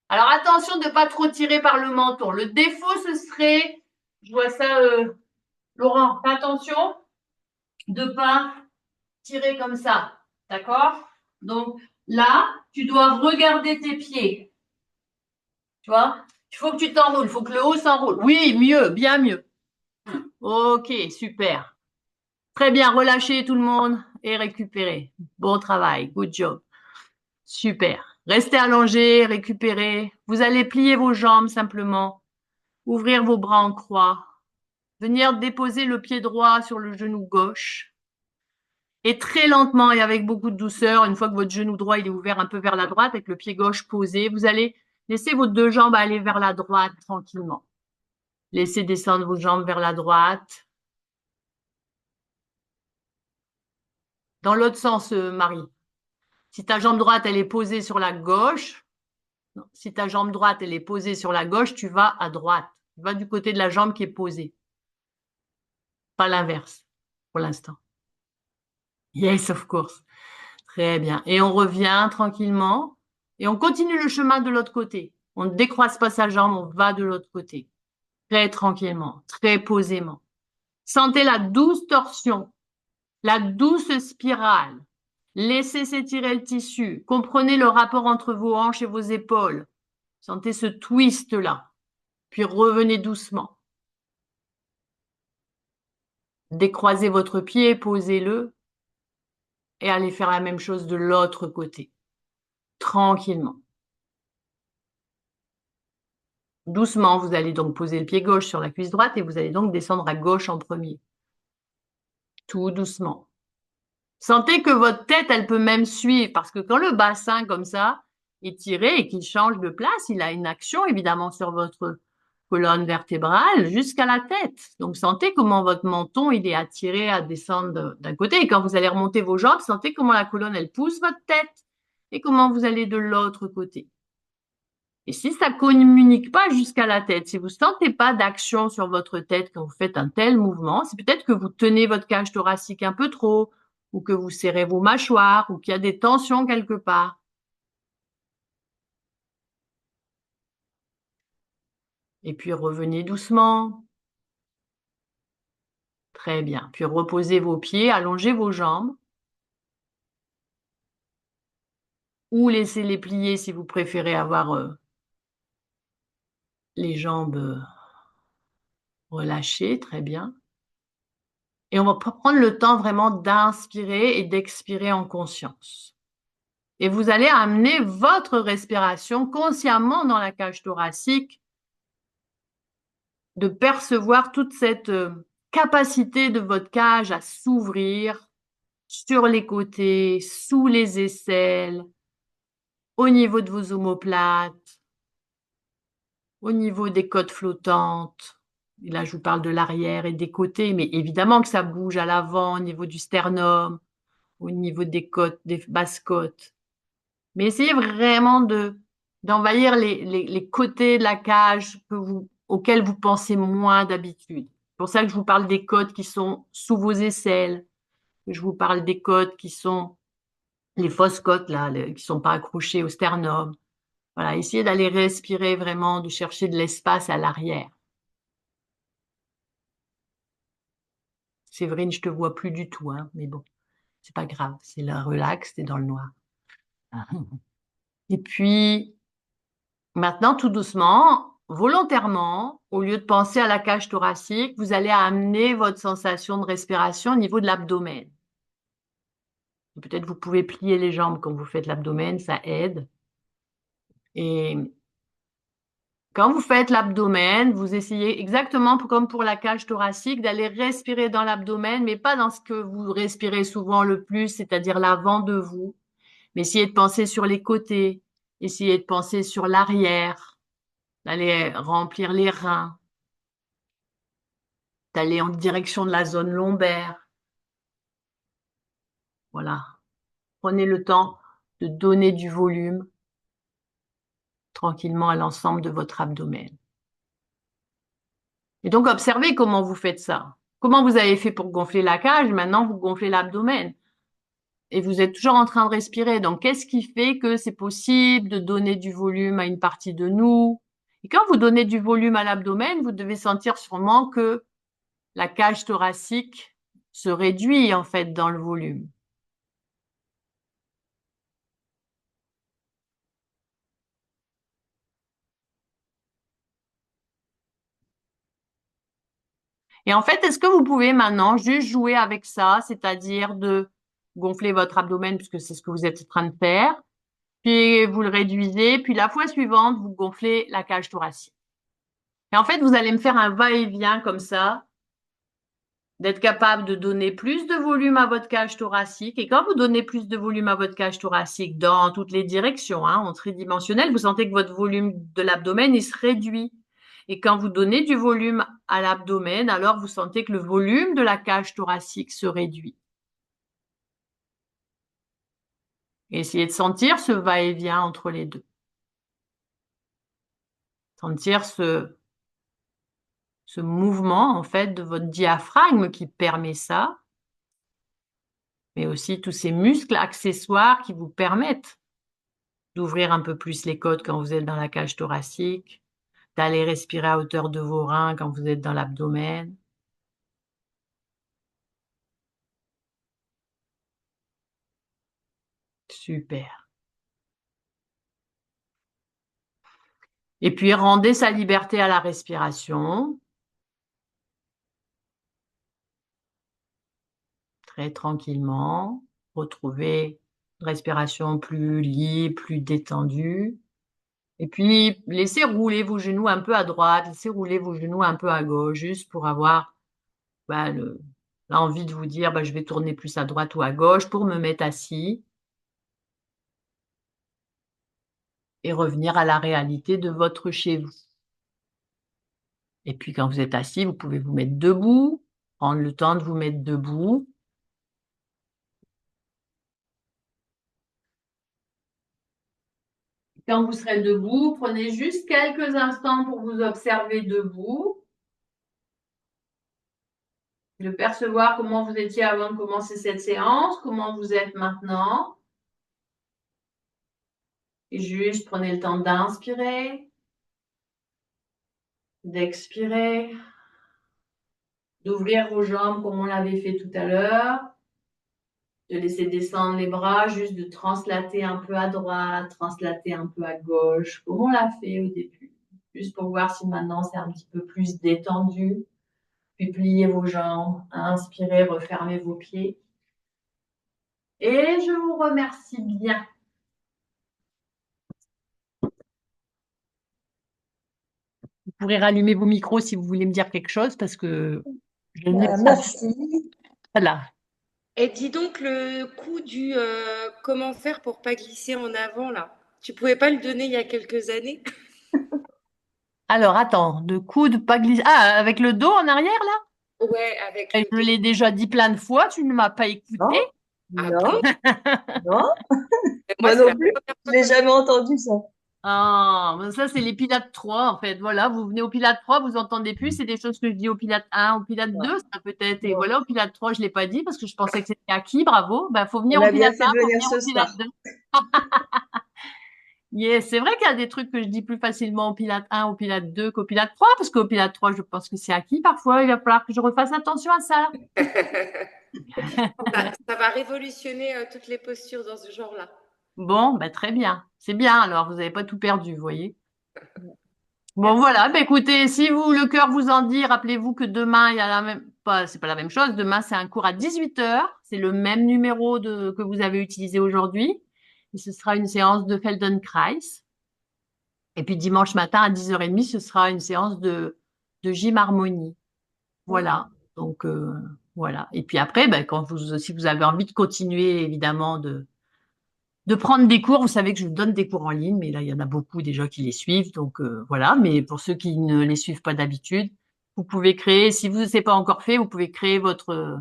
Alors attention de ne pas trop tirer par le menton. Le défaut, ce serait, je vois ça, Laurent, attention de ne pas tirer comme ça. D'accord? Donc là, tu dois regarder tes pieds. Tu vois? Il faut que tu t'enroules. Il faut que le haut s'enroule. Oui, mieux, bien mieux. Ok, super. Très bien, relâchez tout le monde et récupérez. Bon travail, good job. Super. Restez allongé, récupérez. Vous allez plier vos jambes simplement, ouvrir vos bras en croix, venir déposer le pied droit sur le genou gauche. Et très lentement et avec beaucoup de douceur, une fois que votre genou droit il est ouvert un peu vers la droite, avec le pied gauche posé, vous allez laisser vos 2 jambes aller vers la droite tranquillement. Laissez descendre vos jambes vers la droite. Dans l'autre sens, Marie. Si ta jambe droite, elle est posée sur la gauche, non, si ta jambe droite, elle est posée sur la gauche, tu vas à droite. Tu vas du côté de la jambe qui est posée. Pas l'inverse, pour l'instant. Yes, of course. Très bien. Et on revient tranquillement. Et on continue le chemin de l'autre côté. On ne décroise pas sa jambe, on va de l'autre côté. Très tranquillement, très posément. Sentez la douce torsion, la douce spirale. Laissez s'étirer le tissu. Comprenez le rapport entre vos hanches et vos épaules. Sentez ce twist-là. Puis revenez doucement. Décroisez votre pied, posez-le et allez faire la même chose de l'autre côté. Tranquillement. Doucement, vous allez donc poser le pied gauche sur la cuisse droite et vous allez donc descendre à gauche en premier. Tout doucement. Sentez que votre tête, elle peut même suivre parce que quand le bassin comme ça est tiré et qu'il change de place, il a une action évidemment sur votre colonne vertébrale jusqu'à la tête. Donc sentez comment votre menton, il est attiré à descendre d'un côté et quand vous allez remonter vos jambes, sentez comment la colonne, elle pousse votre tête et comment vous allez de l'autre côté. Et si ça communique pas jusqu'à la tête, si vous sentez pas d'action sur votre tête quand vous faites un tel mouvement, c'est peut-être que vous tenez votre cage thoracique un peu trop, ou que vous serrez vos mâchoires, ou qu'il y a des tensions quelque part. Et puis revenez doucement. Très bien. Puis reposez vos pieds, allongez vos jambes, ou laissez-les plier si vous préférez avoir les jambes relâchées. Très bien. Et on va prendre le temps vraiment d'inspirer et d'expirer en conscience. Et vous allez amener votre respiration consciemment dans la cage thoracique, de percevoir toute cette capacité de votre cage à s'ouvrir sur les côtés, sous les aisselles, au niveau de vos omoplates, au niveau des côtes flottantes. Et là, je vous parle de l'arrière et des côtés, mais évidemment que ça bouge à l'avant, au niveau du sternum, au niveau des côtes, des basses côtes. Mais essayez vraiment d'envahir les côtés de la cage auxquels vous pensez moins d'habitude. C'est pour ça que je vous parle des côtes qui sont sous vos aisselles, que je vous parle des côtes qui sont les fausses côtes, là, qui sont pas accrochées au sternum. Voilà, essayez d'aller respirer vraiment, de chercher de l'espace à l'arrière. Séverine, je te vois plus du tout, hein, mais bon, c'est pas grave, c'est le relax, t'es dans le noir. Et puis, maintenant, tout doucement, volontairement, au lieu de penser à la cage thoracique, vous allez amener votre sensation de respiration au niveau de l'abdomen. Peut-être vous pouvez plier les jambes quand vous faites l'abdomen, ça aide. Et quand vous faites l'abdomen, vous essayez exactement comme pour la cage thoracique d'aller respirer dans l'abdomen, mais pas dans ce que vous respirez souvent le plus, c'est-à-dire l'avant de vous, mais essayez de penser sur les côtés, essayez de penser sur l'arrière, d'aller remplir les reins, d'aller en direction de la zone lombaire. Voilà. Prenez le temps de donner du volume tranquillement à l'ensemble de votre abdomen. Et donc, observez comment vous faites ça. Comment vous avez fait pour gonfler la cage, maintenant vous gonflez l'abdomen. Et vous êtes toujours en train de respirer. Donc, qu'est-ce qui fait que c'est possible de donner du volume à une partie de nous? Et quand vous donnez du volume à l'abdomen, vous devez sentir sûrement que la cage thoracique se réduit en fait dans le volume. Et en fait, est-ce que vous pouvez maintenant juste jouer avec ça, c'est-à-dire de gonfler votre abdomen, puisque c'est ce que vous êtes en train de faire, puis vous le réduisez, puis la fois suivante, vous gonflez la cage thoracique. Et en fait, vous allez me faire un va-et-vient comme ça, d'être capable de donner plus de volume à votre cage thoracique. Et quand vous donnez plus de volume à votre cage thoracique dans toutes les directions, hein, en tridimensionnel, vous sentez que votre volume de l'abdomen, il se réduit. Et quand vous donnez du volume à l'abdomen, alors vous sentez que le volume de la cage thoracique se réduit. Et essayez de sentir ce va-et-vient entre les deux. Sentir ce mouvement, en fait, de votre diaphragme qui permet ça, mais aussi tous ces muscles accessoires qui vous permettent d'ouvrir un peu plus les côtes quand vous êtes dans la cage thoracique, d'aller respirer à hauteur de vos reins quand vous êtes dans l'abdomen. Super. Et puis, rendez sa liberté à la respiration, très tranquillement. Retrouvez une respiration plus libre, plus détendue. Et puis, laissez rouler vos genoux un peu à droite, laissez rouler vos genoux un peu à gauche, juste pour avoir l'envie de vous dire, je vais tourner plus à droite ou à gauche pour me mettre assis et revenir à la réalité de votre chez vous. Et puis, quand vous êtes assis, vous pouvez vous mettre debout, prendre le temps de vous mettre debout. Quand vous serez debout, prenez juste quelques instants pour vous observer debout, de percevoir comment vous étiez avant de commencer cette séance, comment vous êtes maintenant. Et juste prenez le temps d'inspirer, d'expirer, d'ouvrir vos jambes comme on l'avait fait tout à l'heure, de laisser descendre les bras, juste de translater un peu à droite, translater un peu à gauche, comme on l'a fait au début. Juste pour voir si maintenant c'est un petit peu plus détendu. Puis pliez vos jambes, inspirez, refermez vos pieds. Et je vous remercie bien pourrez rallumer vos micros si vous voulez me dire quelque chose parce que je n'ai pas. Merci. Voilà. Et dis donc le coup du comment faire pour pas glisser en avant là. Tu pouvais pas le donner il y a quelques années? Alors, attends, de coude, pas glisser. Ah, avec le dos en arrière, là? Ouais, avec le Je dos. l'ai déjà dit plein de fois, tu ne m'as pas écouté. Non, Ah non, bon? non. Mais moi, Moi c'est non la plus. première Je fois l'ai que jamais entendu ça. Ah, ben ça, c'est les Pilates 3, en fait. Voilà, vous venez au Pilates 3, vous entendez plus. C'est des choses que je dis au Pilates 1, au Pilates Ouais. 2, ça peut-être. Et Bon. voilà, au Pilates 3, je l'ai pas dit parce que je pensais que c'était acquis. Bravo. Ben, faut venir On au a bien Pilates fait 1, de faut venir venir au ce Pilates soir. 2. Yes, c'est vrai qu'il y a des trucs que je dis plus facilement au Pilates 1, au Pilates 2 qu'au Pilates 3, parce qu'au Pilates 3, je pense que c'est acquis parfois. Il va falloir que je refasse attention à ça. ça va révolutionner toutes les postures dans ce genre-là. Bon, ben, très bien. C'est bien, alors, vous n'avez pas tout perdu, vous voyez. Bon, Merci. voilà. Ben, écoutez, si vous, le cœur vous en dit, rappelez-vous que demain, il y a la même, pas, c'est pas la même chose. Demain, c'est un cours à 18 heures. C'est le même numéro que vous avez utilisé aujourd'hui. Et ce sera une séance de Feldenkrais. Et puis, dimanche matin, à 10h30, ce sera une séance de gym harmonie. Voilà. Donc, voilà. Et puis après, ben, si vous avez envie de continuer, évidemment, de prendre des cours. Vous savez que je donne des cours en ligne, mais là, il y en a beaucoup déjà qui les suivent. Donc, voilà. Mais pour ceux qui ne les suivent pas d'habitude, vous pouvez créer, si vous ne l'avez pas encore fait, vous pouvez créer votre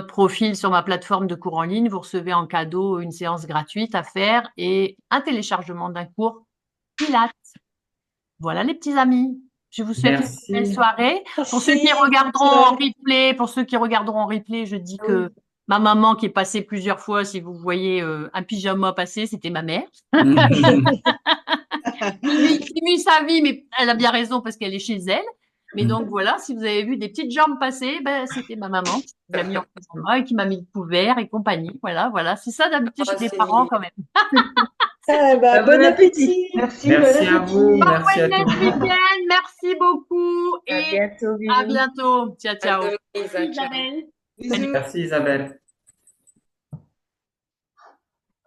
profil sur ma plateforme de cours en ligne. Vous recevez en cadeau une séance gratuite à faire et un téléchargement d'un cours Pilates. Voilà, les petits amis. Je vous souhaite une belle Merci. soirée. Pour ceux qui Merci. regarderont en replay, je dis Oui. que ma maman qui est passée plusieurs fois, si vous voyez un pyjama passer, c'était ma mère. Qui vit sa vie, mais elle a bien raison parce qu'elle est chez elle. Mais donc voilà, si vous avez vu des petites jambes passer, ben, c'était ma maman qui nous a mis en pyjama et qui m'a mis le couvert et compagnie. Voilà, voilà. C'est ça d'habitude Oh, chez les c'est parents mignon. quand même. Ah, bah, bon Bon appétit. appétit. Merci, bon Merci. Merci à vous. Bon Merci à Wellness tous. Weekend. Merci beaucoup À et bientôt, à bisous. bientôt. Ciao, À ciao. demain, Isa. Ciao. Isabelle. Bisous. Merci Isabelle.